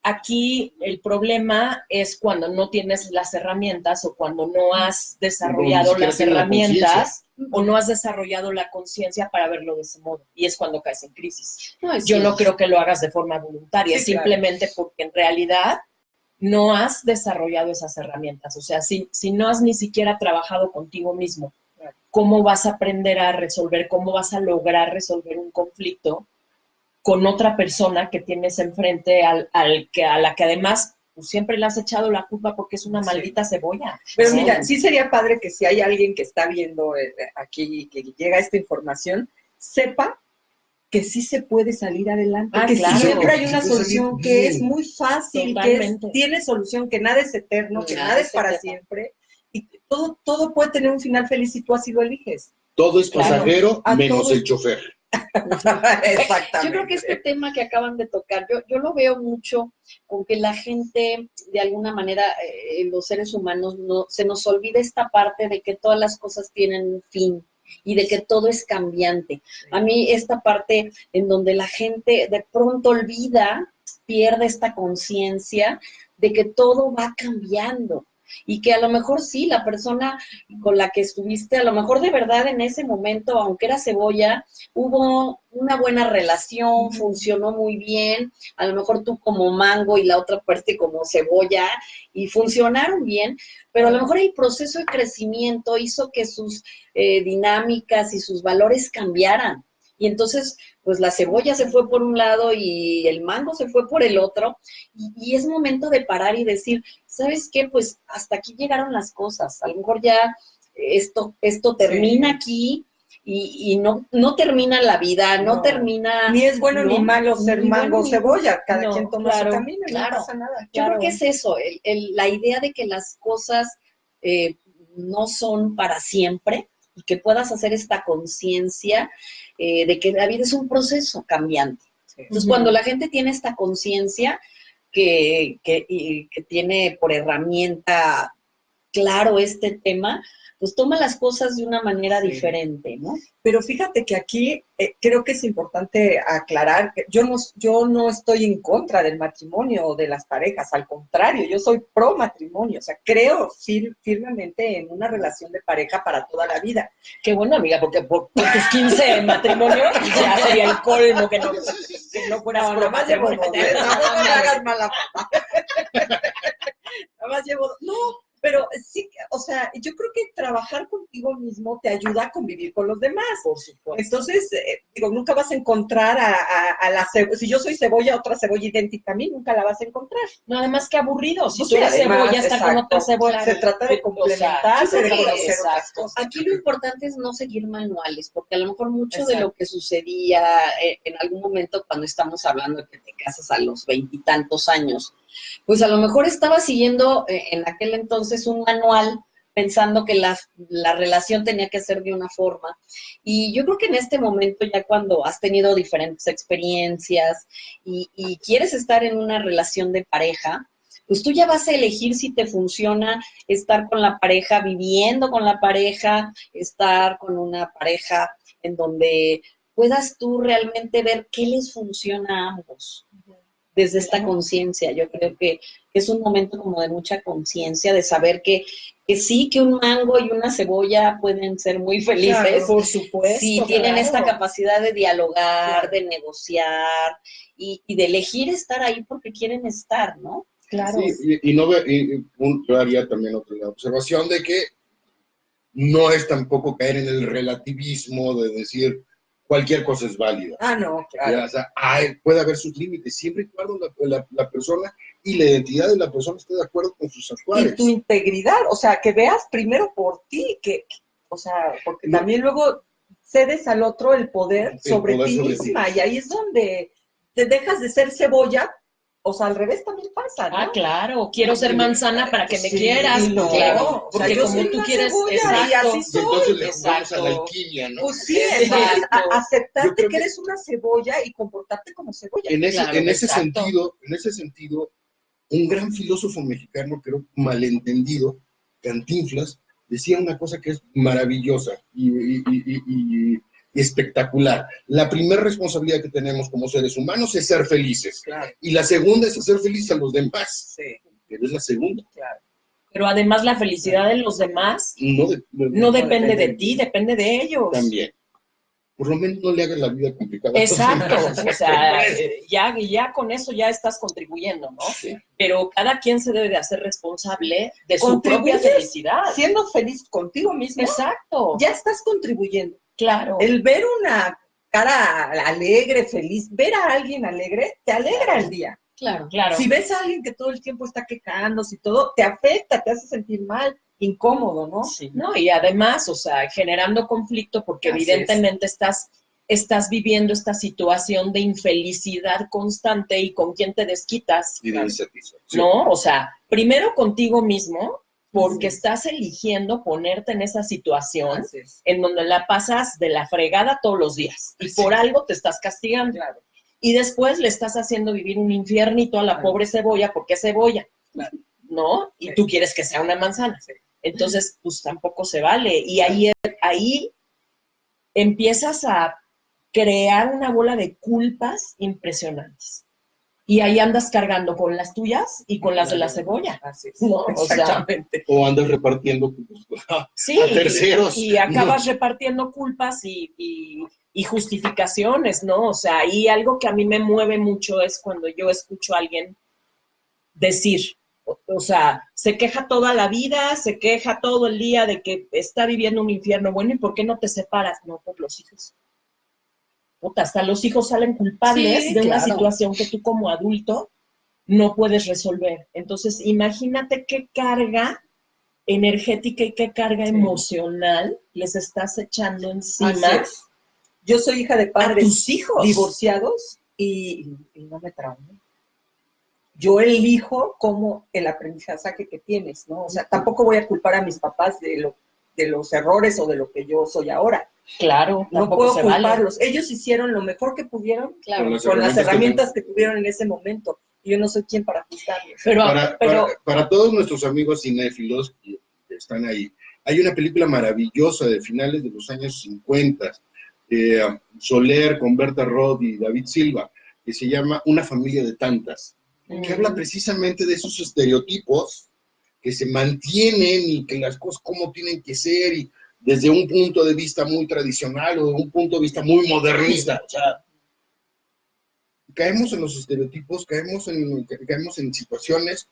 Aquí el problema es cuando no tienes las herramientas o cuando no has desarrollado las herramientas o no has desarrollado la conciencia para verlo de ese modo. Y es cuando caes en crisis. Yo no creo que lo hagas de forma voluntaria, simplemente porque en realidad no has desarrollado esas herramientas. O sea, si no has ni siquiera trabajado contigo mismo, ¿cómo vas a aprender a resolver, cómo vas a lograr resolver un conflicto con otra persona que tienes enfrente a la que además pues, siempre le has echado la culpa porque es una maldita cebolla? Pero mira, sí sería padre que si hay alguien que está viendo aquí que llega esta información, sepa que sí se puede salir adelante, que claro, sí siempre hay una solución, que es muy fácil, totalmente, que tiene solución, que nada es eterno, que nada es para siempre, y todo puede tener un final feliz si tú así lo eliges. Todo es pasajero, menos el chofer. Exactamente. Yo creo que este tema que acaban de tocar, yo lo veo mucho con que la gente, de alguna manera, los seres humanos, se nos olvida esta parte de que todas las cosas tienen un fin y de que todo es cambiante. A mí esta parte en donde la gente de pronto pierde esta conciencia de que todo va cambiando. Y que a lo mejor sí, la persona con la que estuviste, a lo mejor de verdad en ese momento, aunque era cebolla, hubo una buena relación, funcionó muy bien, a lo mejor tú como mango y la otra parte como cebolla, y funcionaron bien, pero a lo mejor el proceso de crecimiento hizo que sus dinámicas y sus valores cambiaran. Y entonces, pues la cebolla se fue por un lado y el mango se fue por el otro. Y es momento de parar y decir, ¿sabes qué? Pues hasta aquí llegaron las cosas. A lo mejor ya esto termina aquí y no termina la vida, no termina... Ni es bueno ni malo ser mango o cebolla. Cada quien toma su camino y no pasa nada. Yo creo que es eso, la idea de que las cosas no son para siempre y que puedas hacer esta conciencia de que la vida es un proceso cambiante. Entonces, cuando la gente tiene esta conciencia que tiene por herramienta claro este tema, pues toma las cosas de una manera diferente, ¿no? Pero fíjate que aquí creo que es importante aclarar que yo no estoy en contra del matrimonio o de las parejas, al contrario, yo soy pro matrimonio, o sea, creo firmemente en una relación de pareja para toda la vida. Qué bueno, amiga, porque por tus 15 matrimonios ya sería el colmo que no fueras pro matrimonio. No me hagas mala. Nada más llevo... No, Pero sí, o sea, yo creo que trabajar contigo mismo te ayuda a convivir con los demás. Por supuesto. Entonces, digo, nunca vas a encontrar a la cebolla. Si yo soy cebolla, otra cebolla idéntica a mí, nunca la vas a encontrar. No, además que aburrido. Si Pues tú sí, eres además, cebolla, está con exacto. otra cebolla. Se trata de complementarse, yo creo de que conocer otras exacto. cosas. Aquí lo importante es no seguir manuales, porque a lo mejor mucho de Exacto. lo que sucedía en algún momento cuando estamos hablando de que te casas a los 20 y tantos años, pues a lo mejor estaba siguiendo en aquel entonces un manual pensando que la relación tenía que ser de una forma. Y yo creo que en este momento, ya cuando has tenido diferentes experiencias y quieres estar en una relación de pareja, pues tú ya vas a elegir si te funciona estar con la pareja, viviendo con la pareja, estar con una pareja en donde puedas tú realmente ver qué les funciona a ambos desde esta conciencia. Yo creo que es un momento como de mucha conciencia, de saber que sí, que un mango y una cebolla pueden ser muy felices. Claro, por supuesto. Si tienen claro. esta capacidad de dialogar, Claro. de negociar y de elegir estar ahí porque quieren estar, ¿no? Claro. Sí, y no ve, yo haría también otra observación de que no es tampoco caer en el relativismo de decir cualquier cosa es válida. Ah, no, claro. Ya, o sea, puede haber sus límites, siempre y cuando la persona y la identidad de la persona esté de acuerdo con sus Y actuales. tu integridad, o sea, que veas primero por ti, o sea, porque No. también luego cedes al otro el poder sobre poder ti sobre ti. misma, y ahí es donde te dejas de ser cebolla, o sea, al revés también pasa, ¿no? Ah, claro, quiero ser manzana para que me Sí, quieras, no, claro, o sea, porque yo como soy tú una quieres, cebolla exacto, y así Y soy. entonces le jugamos a la exacto. alquimia, ¿no? Pues sí, entonces Exacto. Yo aceptarte creo que que eres una cebolla y comportarte como cebolla. En ese, Claro, en ese exacto. sentido, un gran filósofo mexicano, creo malentendido, Cantinflas, decía una cosa que es maravillosa y espectacular. La primera responsabilidad que tenemos como seres humanos es ser felices. Claro, Y la segunda es hacer felices a los demás. sí, Pero es la segunda. claro. Pero además la felicidad de los demás No no depende de de ti, depende de ellos. también. Por lo menos no le hagas la vida complicada. Exacto, o sea, Con eso. ya con eso ya estás contribuyendo, ¿no? Sí. Pero cada quien se debe de hacer responsable de su propia Contribuyes felicidad. siendo feliz contigo mismo, Exacto, ya estás contribuyendo. claro. El ver una cara alegre, feliz, ver a alguien alegre, te alegra el día. Claro. Claro. Si ves a alguien que todo el tiempo está quejándose y todo, te afecta, te hace sentir mal, incómodo, ¿no? Sí, no, y además, o sea, generando conflicto porque Así evidentemente estás viviendo esta situación de infelicidad constante y con quién te desquitas, Y de insatisfacción. ¿no? O sea, primero contigo mismo, porque Ujú. estás eligiendo ponerte en esa situación Así es. en donde la pasas de la fregada todos los días y por algo te estás castigando. Claro, Y después le estás haciendo vivir un infiernito a la Claro. pobre cebolla porque es cebolla, Claro. ¿no? Y Sí. tú quieres que sea una manzana. Sí. Entonces, pues tampoco se vale. Y ahí empiezas a crear una bola de culpas impresionantes. Y ahí andas cargando con las tuyas y con las de la cebolla. Así es. No, o sea, Exactamente. O andas repartiendo Sí, a terceros. y acabas repartiendo culpas y justificaciones, ¿no? O sea, y algo que a mí me mueve mucho es cuando yo escucho a alguien decir, o sea, se queja toda la vida, se queja todo el día de que está viviendo un infierno. Bueno, ¿y por qué no te separas? No, por los hijos. Puta, hasta los hijos salen culpables Sí, de una claro. situación que tú como adulto no puedes resolver. Entonces, imagínate qué carga energética y qué carga Sí. emocional les estás echando Así encima es. Yo soy hija de a padres tus hijos. divorciados y no me traumé. Yo elijo como el aprendizaje que tienes, ¿no? O sea, tampoco voy a culpar a mis papás de los errores o de lo que yo soy ahora. Claro, No tampoco puedo se vale. culparlos. Ellos hicieron lo mejor que pudieron Claro. con las herramientas que tuvieron en ese momento. Y yo no soy quien para juzgarlos. Pero Para todos nuestros amigos cinéfilos que están ahí, hay una película maravillosa de finales de los años 50, Soler con Berta Roth y David Silva, que se llama Una familia de tantas, que habla precisamente de esos estereotipos que se mantienen y que las cosas cómo tienen que ser y desde un punto de vista muy tradicional o de un punto de vista muy modernista. O sea, caemos en los estereotipos, caemos en situaciones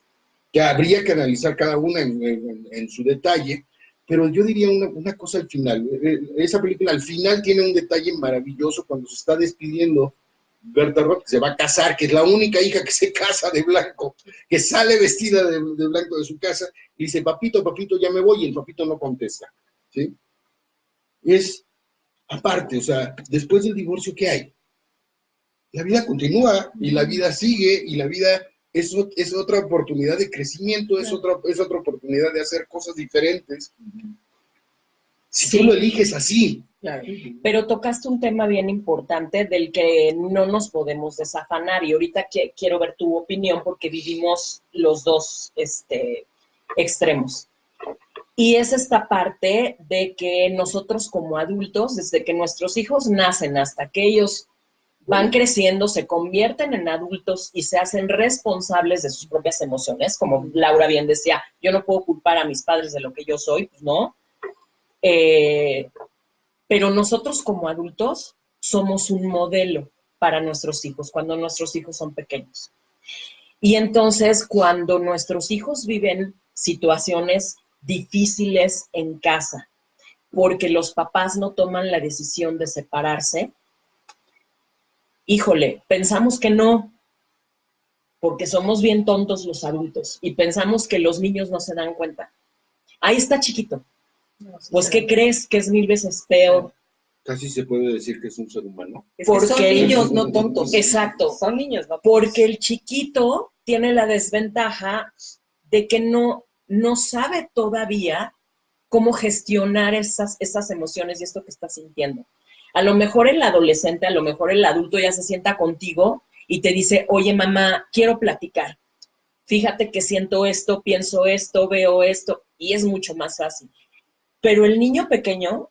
que habría que analizar cada una en su detalle, pero yo diría una cosa al final. Esa película al final tiene un detalle maravilloso cuando se está despidiendo Berta Roth, que se va a casar, que es la única hija que se casa de blanco, que sale vestida de blanco de su casa, y dice, papito, papito, ya me voy, y el papito no contesta, ¿sí? Es aparte, o sea, después del divorcio, ¿qué hay? La vida continúa, y la vida sigue, y la vida es otra oportunidad de crecimiento, es otra oportunidad de hacer cosas diferentes. Si tú lo eliges así. Claro. Pero tocaste un tema bien importante del que no nos podemos desafanar, y ahorita quiero ver tu opinión porque vivimos los dos extremos. Y es esta parte de que nosotros como adultos, desde que nuestros hijos nacen hasta que ellos van creciendo, se convierten en adultos y se hacen responsables de sus propias emociones, como Laura bien decía, yo no puedo culpar a mis padres de lo que yo soy, pues no. Pero nosotros como adultos somos un modelo para nuestros hijos, cuando nuestros hijos son pequeños. Y entonces, cuando nuestros hijos viven situaciones difíciles en casa, porque los papás no toman la decisión de separarse, híjole, pensamos que no, porque somos bien tontos los adultos y pensamos que los niños no se dan cuenta. Ahí está chiquito. Pues, ¿qué crees? Que es 1000 veces peor. Casi se puede decir que es un ser humano. Es que son niños, no tontos. Exacto. Son niños, no tontos. Porque el chiquito tiene la desventaja de que no sabe todavía cómo gestionar esas emociones y esto que está sintiendo. A lo mejor el adolescente, a lo mejor el adulto ya se sienta contigo y te dice, oye mamá, quiero platicar. Fíjate que siento esto, pienso esto, veo esto, y es mucho más fácil. Pero el niño pequeño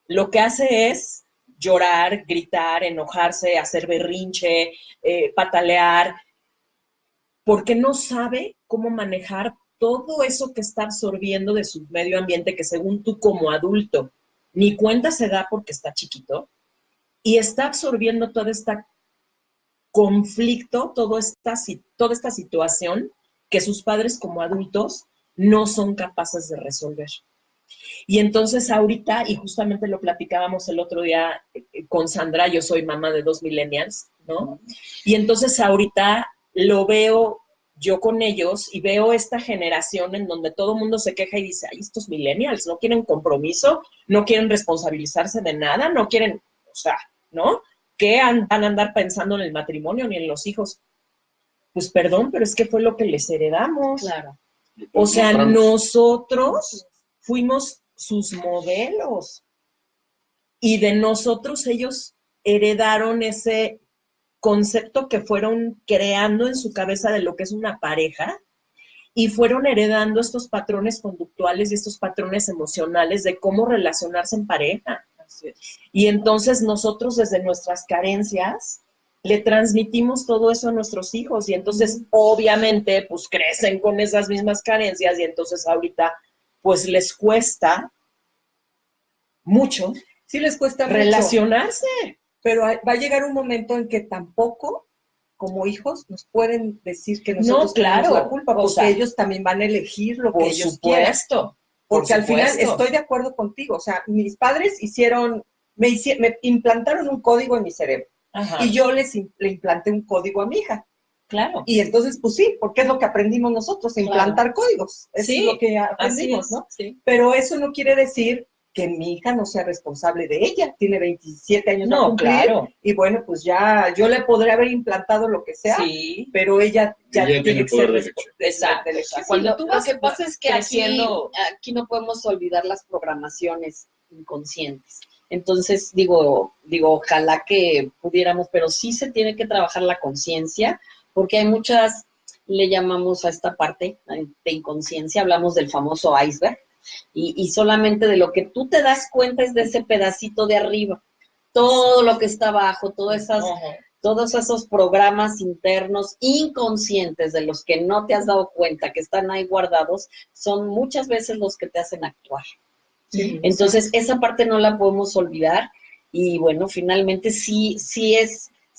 lo que hace es llorar, gritar, enojarse, hacer berrinche, patalear, porque no sabe cómo manejar todo eso que está absorbiendo de su medio ambiente, que según tú como adulto ni cuenta se da porque está chiquito, y está absorbiendo todo este conflicto, toda esta situación que sus padres como adultos no son capaces de resolver. Y entonces ahorita, y justamente lo platicábamos el otro día con Sandra, yo soy mamá de 2 millennials, ¿no? Y entonces ahorita lo veo yo con ellos y veo esta generación en donde todo el mundo se queja y dice, ay, estos millennials no quieren compromiso, no quieren responsabilizarse de nada, no quieren, o sea, ¿no? ¿Qué van a andar pensando en el matrimonio ni en los hijos? Pues perdón, pero es que fue lo que les heredamos. Claro. O sea, nosotros fuimos sus modelos y de nosotros ellos heredaron ese concepto que fueron creando en su cabeza de lo que es una pareja y fueron heredando estos patrones conductuales y estos patrones emocionales de cómo relacionarse en pareja. Y entonces nosotros desde nuestras carencias le transmitimos todo eso a nuestros hijos y entonces obviamente pues crecen con esas mismas carencias y entonces ahorita pues les cuesta mucho. Sí les cuesta relacionarse. Mucho, pero va a llegar un momento en que tampoco, como hijos, nos pueden decir que nosotros tenemos la culpa, porque ellos también van a elegir lo que ellos quieran. Porque al final estoy de acuerdo contigo. O sea, mis padres me implantaron un código en mi cerebro. Ajá. Y yo le implanté un código a mi hija. Claro. Y entonces, pues sí, porque es lo que aprendimos nosotros, implantar códigos. Eso es lo que aprendimos, ¿no? Sí. Pero eso no quiere decir que mi hija no sea responsable de ella. Tiene 27 años a cumplir. Claro. Y bueno, pues ya yo le podré haber implantado lo que sea, sí, pero ella tiene que ser responsable. Exacto. Cuando tú lo que pasa es que aquí no podemos olvidar las programaciones inconscientes. Entonces, digo, ojalá que pudiéramos, pero sí se tiene que trabajar la conciencia, porque hay muchas, le llamamos a esta parte de inconsciencia, hablamos del famoso iceberg, y solamente de lo que tú te das cuenta es de ese pedacito de arriba. Todo lo que está abajo, todos esos programas internos inconscientes de los que no te has dado cuenta, que están ahí guardados, son muchas veces los que te hacen actuar. Sí, entonces, esa parte no la podemos olvidar y bueno, finalmente sí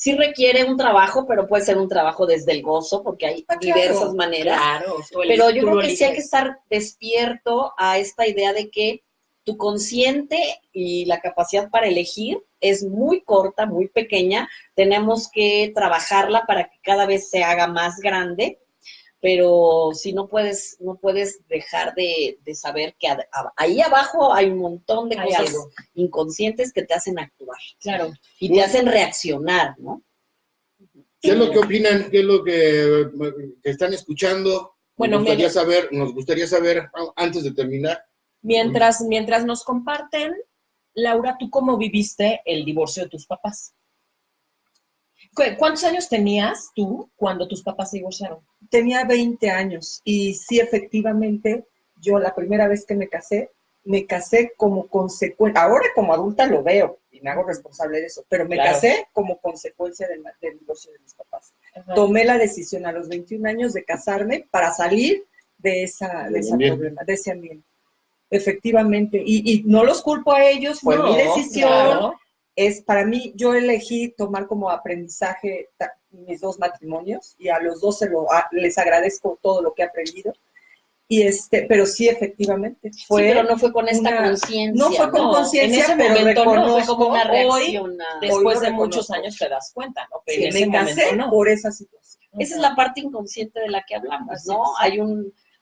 sí requiere un trabajo, pero puede ser un trabajo desde el gozo, porque hay diversas maneras. Claro, Pero yo creo que sí hay que estar despierto a esta idea de que tu consciente y la capacidad para elegir es muy corta, muy pequeña. Tenemos que trabajarla para que cada vez se haga más grande, pero sí no puedes dejar de saber que ahí abajo hay un montón de cosas inconscientes que te hacen actuar. Claro. Y te hacen reaccionar, ¿no? ¿Qué es lo que opinan? ¿Qué es lo que están escuchando? Bueno, Nos gustaría saber, antes de terminar. Mientras nos comparten, Laura, ¿tú cómo viviste el divorcio de tus papás? ¿Cuántos años tenías tú cuando tus papás se divorciaron? Tenía 20 años y sí, efectivamente, yo la primera vez que me casé como consecuencia, ahora como adulta lo veo y me hago responsable de eso, pero me casé como consecuencia del divorcio de mis papás. Ajá. Tomé la decisión a los 21 años de casarme para salir de ese problema, de ese ambiente. Efectivamente, y no los culpo a ellos, fue mi decisión. Claro. Para mí, yo elegí tomar como aprendizaje mis 2 matrimonios y a los 2 les agradezco todo lo que he aprendido. Pero sí, efectivamente. Sí, pero no fue con esta conciencia. No fue con conciencia, en ese momento no, fue como una reacción. Después de muchos años te das cuenta, ¿no? Pero sí, me casé por esa situación. Esa es la parte inconsciente de la que hablamos, ¿no?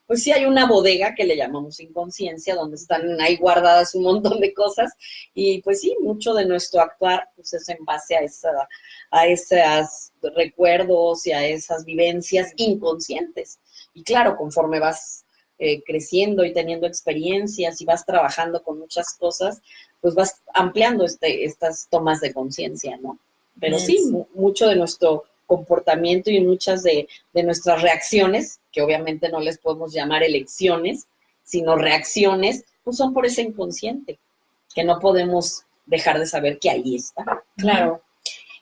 Pues sí hay una bodega que le llamamos inconsciencia, donde están ahí guardadas un montón de cosas, y pues sí, mucho de nuestro actuar pues es en base a esos recuerdos y a esas vivencias inconscientes. Y claro, conforme vas creciendo y teniendo experiencias y vas trabajando con muchas cosas, pues vas ampliando estas tomas de conciencia, ¿no? Pero sí, mucho de nuestro comportamiento y muchas de nuestras reacciones, que obviamente no les podemos llamar elecciones, sino reacciones, pues son por ese inconsciente, que no podemos dejar de saber que ahí está. Claro.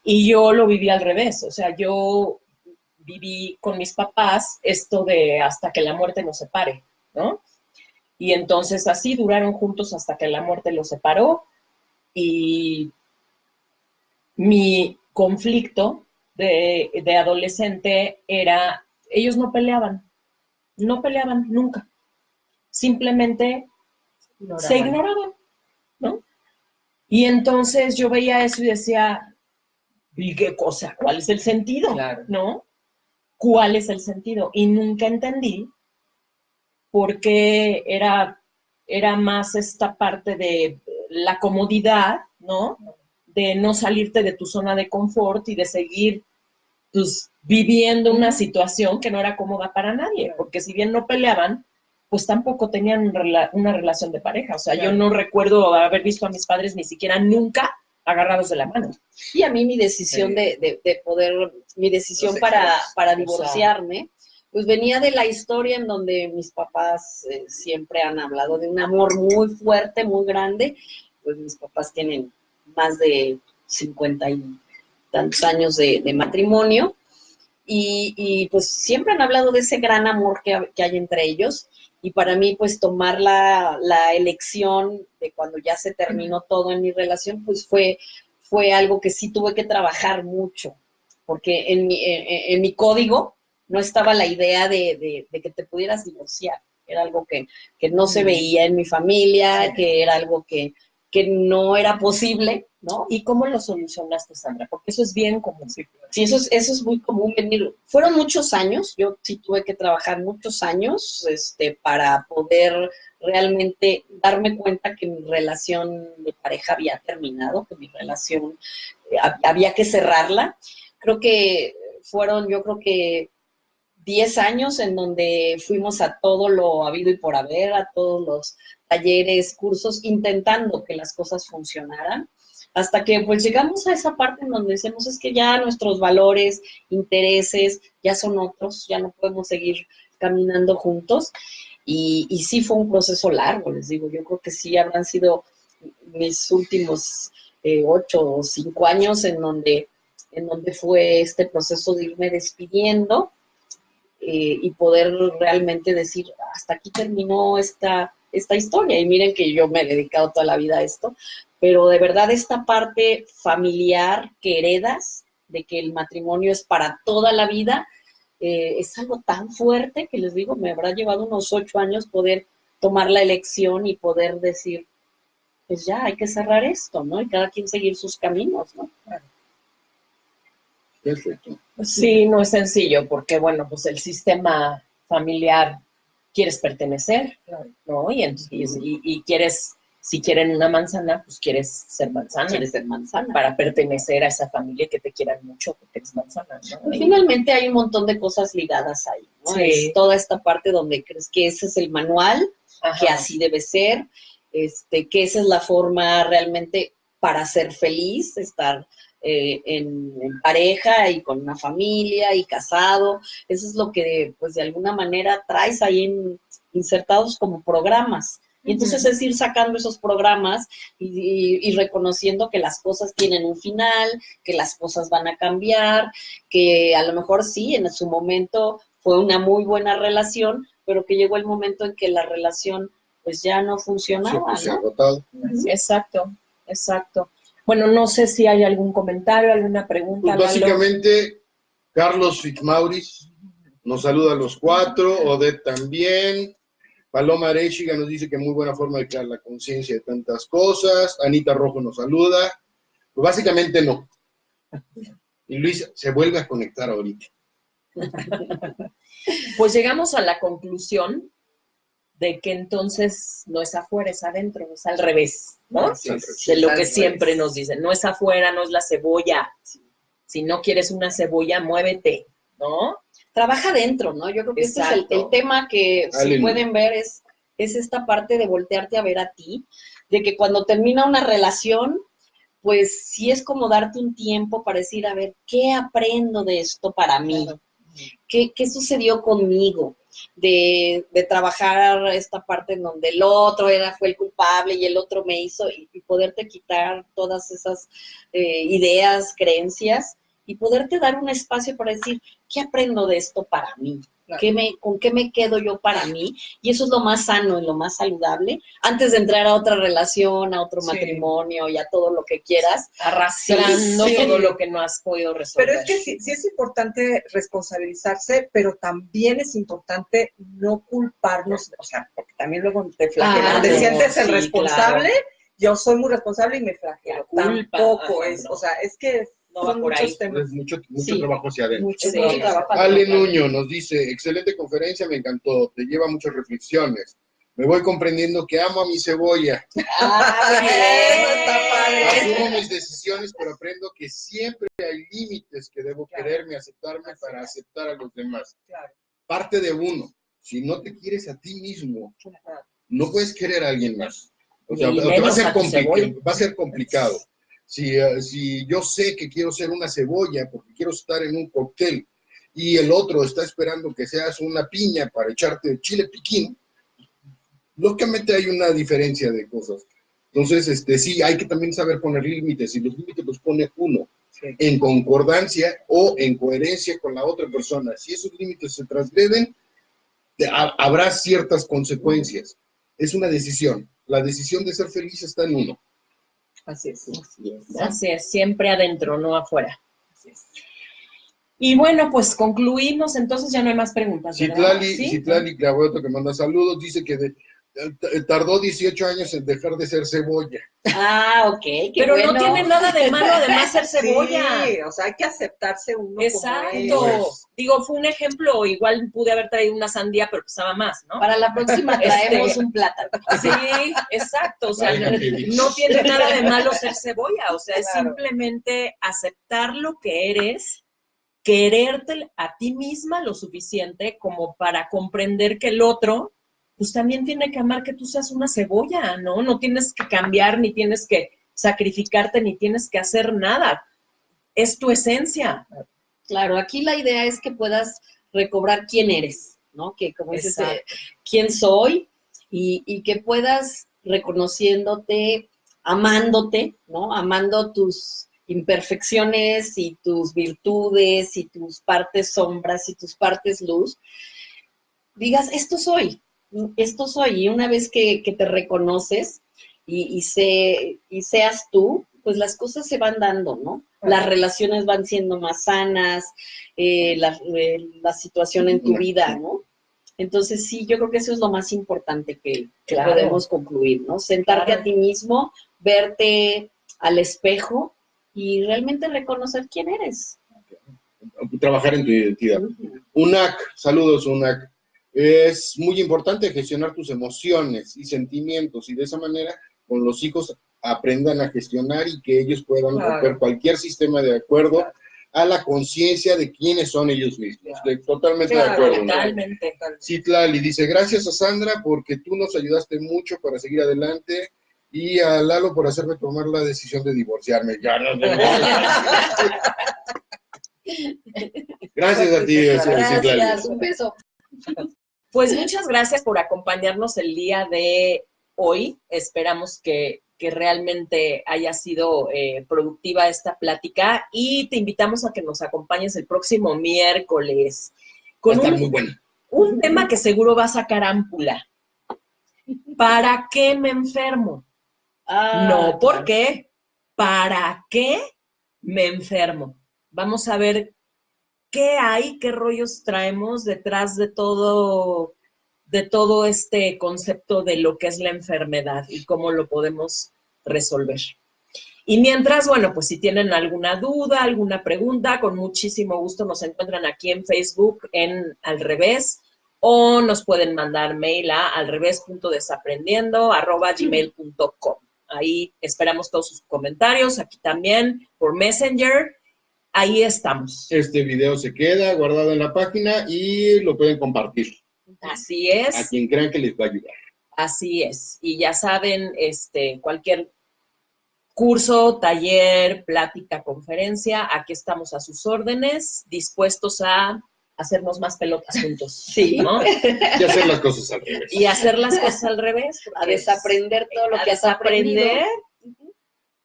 Y yo lo viví al revés, o sea, yo viví con mis papás esto de hasta que la muerte nos separe, ¿no? Y entonces así duraron juntos hasta que la muerte los separó, y mi conflicto de adolescente era, ellos no peleaban nunca, simplemente se ignoraban, ¿no? Y entonces yo veía eso y decía, ¿y qué cosa? ¿Cuál es el sentido? Claro. ¿No? ¿Cuál es el sentido? Y nunca entendí por qué era más esta parte de la comodidad, ¿no? De no salirte de tu zona de confort y de seguir pues, viviendo una situación que no era cómoda para nadie, porque si bien no peleaban, pues tampoco tenían una relación de pareja. O sea, yo no recuerdo haber visto a mis padres ni siquiera nunca agarrados de la mano. Y a mí mi decisión mi decisión para divorciarme, pues venía de la historia en donde mis papás siempre han hablado de un amor muy fuerte, muy grande. Pues mis papás tienen más de 50 y tantos años de matrimonio, y pues siempre han hablado de ese gran amor que hay entre ellos, y para mí pues tomar la elección de cuando ya se terminó todo en mi relación, pues fue algo que sí tuve que trabajar mucho, porque en mi código no estaba la idea de que te pudieras divorciar, era algo que no se veía en mi familia, que era algo que no era posible, ¿no? ¿Y cómo lo solucionaste, Sandra? Porque eso es bien común. Sí, eso es muy común venir. Fueron muchos años, yo sí tuve que trabajar muchos años para poder realmente darme cuenta que mi relación de pareja había terminado, que mi relación había que cerrarla. Creo que yo creo que 10 años en donde fuimos a todo lo habido y por haber, a todos los talleres, cursos, intentando que las cosas funcionaran, hasta que pues llegamos a esa parte en donde decimos es que ya nuestros valores, intereses, ya son otros, ya no podemos seguir caminando juntos, y sí fue un proceso largo, les digo, yo creo que sí habrán sido mis últimos 8 o 5 años en donde fue este proceso de irme despidiendo, y poder realmente decir, hasta aquí terminó esta historia. Y miren que yo me he dedicado toda la vida a esto, pero de verdad esta parte familiar que heredas de que el matrimonio es para toda la vida, es algo tan fuerte que les digo, me habrá llevado unos 8 años poder tomar la elección y poder decir, pues ya, hay que cerrar esto, ¿no? Y cada quien seguir sus caminos, ¿no? Perfecto. Sí, no es sencillo, porque bueno, pues el sistema familiar quieres pertenecer, ¿no? Y quieres, si quieren una manzana, pues quieres ser manzana. Quieres ser manzana. Para pertenecer a esa familia que te quieran mucho, porque eres manzana, ¿no? Finalmente hay un montón de cosas ligadas ahí, ¿no? Sí. Es toda esta parte donde crees que ese es el manual, Ajá. que así debe ser, que esa es la forma realmente para ser feliz, estar en pareja y con una familia y casado. Eso es lo que, pues, de alguna manera traes ahí insertados como programas. Y entonces es ir sacando esos programas y reconociendo que las cosas tienen un final, que las cosas van a cambiar, que a lo mejor sí, en su momento fue una muy buena relación, pero que llegó el momento en que la relación pues ya no funcionaba, Se ha ¿no? agotado. Exacto, exacto. Bueno, no sé si hay algún comentario, alguna pregunta. Pues básicamente, Carlos Fitzmaurice nos saluda a los 4, Odette también, Paloma Arechiga nos dice que muy buena forma de crear la conciencia de tantas cosas, Anita Rojo nos saluda, pues básicamente no. Y Luis se vuelve a conectar ahorita. Pues llegamos a la conclusión de que entonces no es afuera, es adentro, es al revés, ¿no? Sí, De lo al que revés. siempre nos dicen, no es afuera, no es la cebolla. Si no quieres una cebolla, muévete, ¿no? Trabaja dentro, ¿no? Yo creo que este es el Exacto. tema que, si Aleluya. pueden ver, es esta parte de voltearte a ver a ti, de que cuando termina una relación, pues sí es como darte un tiempo para decir, a ver, ¿qué aprendo de esto para mí? Claro. ¿Qué sucedió conmigo? De trabajar esta parte en donde el otro fue el culpable y el otro me hizo, y poderte quitar todas esas ideas, creencias, y poderte dar un espacio para decir, ¿qué aprendo de esto para mí? Claro. ¿Con qué me quedo yo para mí? Y eso es lo más sano y lo más saludable, antes de entrar a otra relación, a otro Sí. matrimonio y a todo lo que quieras. Arrastrando Sí. todo lo que no has podido resolver. Pero es que sí es importante responsabilizarse, pero también es importante no culparnos, o sea, porque también luego te flagelan, Ah, te no, sientes el sí, responsable, claro. yo soy muy responsable y me flagelo. La culpa, Tampoco ajá, es, no. o sea, es que No va son por muchos ahí. temas. Es mucho Sí. trabajo hacia adentro. Mucho Sí. trabajo. trabajo. Ale Nuño nos dice, excelente conferencia, me encantó, te lleva muchas reflexiones. Me voy comprendiendo que amo a mi cebolla. Ah, Eso está padre. Asumo mis decisiones, pero aprendo que siempre hay límites que debo Claro. quererme, aceptarme Así para es. aceptar a los demás. Claro. Parte de uno. Si no te quieres a ti mismo, Ajá. no puedes querer a alguien más. O sea, Ni te va a menos ser a tu cebolla. va a ser complicado. Si yo sé que quiero ser una cebolla porque quiero estar en un cóctel y el otro está esperando que seas una piña para echarte chile piquín, lógicamente hay una diferencia de cosas. Entonces, sí, hay que también saber poner límites, y los límites los pone uno, Sí. en concordancia o en coherencia con la otra persona. Si esos límites se transgreden, habrá ciertas consecuencias. Es una decisión. La decisión de ser feliz está en uno. Así es. Así es, siempre adentro, no afuera. Así es. Y bueno, pues concluimos, entonces ya no hay más preguntas, ¿verdad? Citlali Clavueto, que manda saludos, dice que tardó 18 años en dejar de ser cebolla. Ah, ok, qué Pero bueno. no tiene nada de malo además ser cebolla. Sí, o sea, hay que aceptarse uno Exacto. como es. Digo, fue un ejemplo, igual pude haber traído una sandía, pero pesaba más, ¿no? Para la próxima traemos un plátano. Sí, exacto. O sea, Pareja feliz. no tiene nada de malo ser cebolla. O sea, es Claro. simplemente aceptar lo que eres, quererte a ti misma lo suficiente como para comprender que el otro, pues también tiene que amar que tú seas una cebolla, ¿no? No tienes que cambiar, ni tienes que sacrificarte, ni tienes que hacer nada. Es tu esencia. Claro, aquí la idea es que puedas recobrar quién eres, ¿no? Que como dices, Exacto. quién soy y que puedas reconociéndote, amándote, ¿no? Amando tus imperfecciones y tus virtudes y tus partes sombras y tus partes luz, digas, esto soy. Y una vez que te reconoces y seas tú, pues las cosas se van dando, ¿no? Las relaciones van siendo más sanas, la situación en tu vida, ¿no? Entonces, sí, yo creo que eso es lo más importante que Claro. podemos concluir, ¿no? Sentarte Claro. a ti mismo, verte al espejo y realmente reconocer quién eres. Trabajar en tu identidad. Ujú. UNAC, saludos UNAC. Es muy importante gestionar tus emociones y sentimientos y de esa manera con los hijos aprendan a gestionar y que ellos puedan Claro. romper cualquier sistema de acuerdo a la conciencia de quiénes son ellos mismos. Totalmente de Claro, acuerdo. ¿no? Totalmente. Citlali dice, gracias a Sandra porque tú nos ayudaste mucho para seguir adelante y a Lalo por hacerme tomar la decisión de divorciarme. Ya no. Gracias a ti, Citlali. Gracias, un beso. Pues muchas gracias por acompañarnos el día de hoy. Esperamos que realmente haya sido productiva esta plática y te invitamos a que nos acompañes el próximo miércoles Va a con estar muy bueno. un tema que seguro va a sacar ámpula. ¿Para qué me enfermo? No, ¿por qué? ¿Para qué me enfermo? Vamos a ver qué hay, qué rollos traemos detrás de todo este concepto de lo que es la enfermedad y cómo lo podemos resolver. Y mientras, bueno, pues si tienen alguna duda, alguna pregunta, con muchísimo gusto nos encuentran aquí en Facebook en Al Revés o nos pueden mandar mail a alrevés.desaprendiendo@gmail.com. Ahí esperamos todos sus comentarios, aquí también por Messenger. Ahí estamos. Este video se queda guardado en la página y lo pueden compartir. Así es. A quien crean que les va a ayudar. Así es. Y ya saben, cualquier curso, taller, plática, conferencia, aquí estamos a sus órdenes, dispuestos a hacernos más pelotas juntos. Sí. ¿No? Y hacer las cosas al revés. Y hacer las cosas al revés. A desaprender todo lo que has aprendido.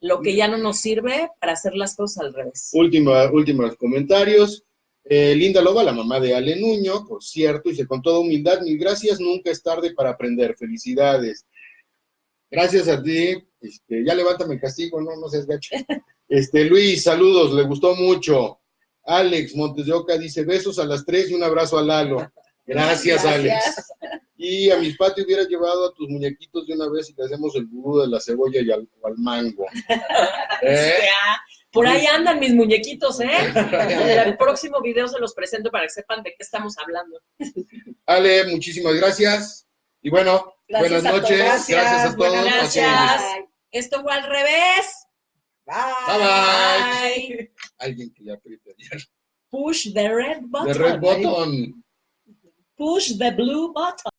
Lo que ya no nos sirve para hacer las cosas al revés. Últimos comentarios. Linda Loba, la mamá de Ale Nuño, por cierto, dice con toda humildad, mil gracias, nunca es tarde para aprender. Felicidades. Gracias a ti. Ya levántame el castigo, no seas gacho. Luis, saludos, le gustó mucho. Alex Montes de Oca dice besos a las 3 y un abrazo a Lalo. Gracias, Alex. Y a mis patios hubieras llevado a tus muñequitos de una vez y le hacemos el gurú de la cebolla y al mango. Por ahí andan mis muñequitos, ¿eh? En el próximo video se los presento para que sepan de qué estamos hablando. Ale, muchísimas gracias. Y bueno, Gracias buenas noches. Gracias a todos. Gracias. Esto fue Al Revés. Bye, bye. Alguien que le apriete. Push the red button. The red button. Push the blue button.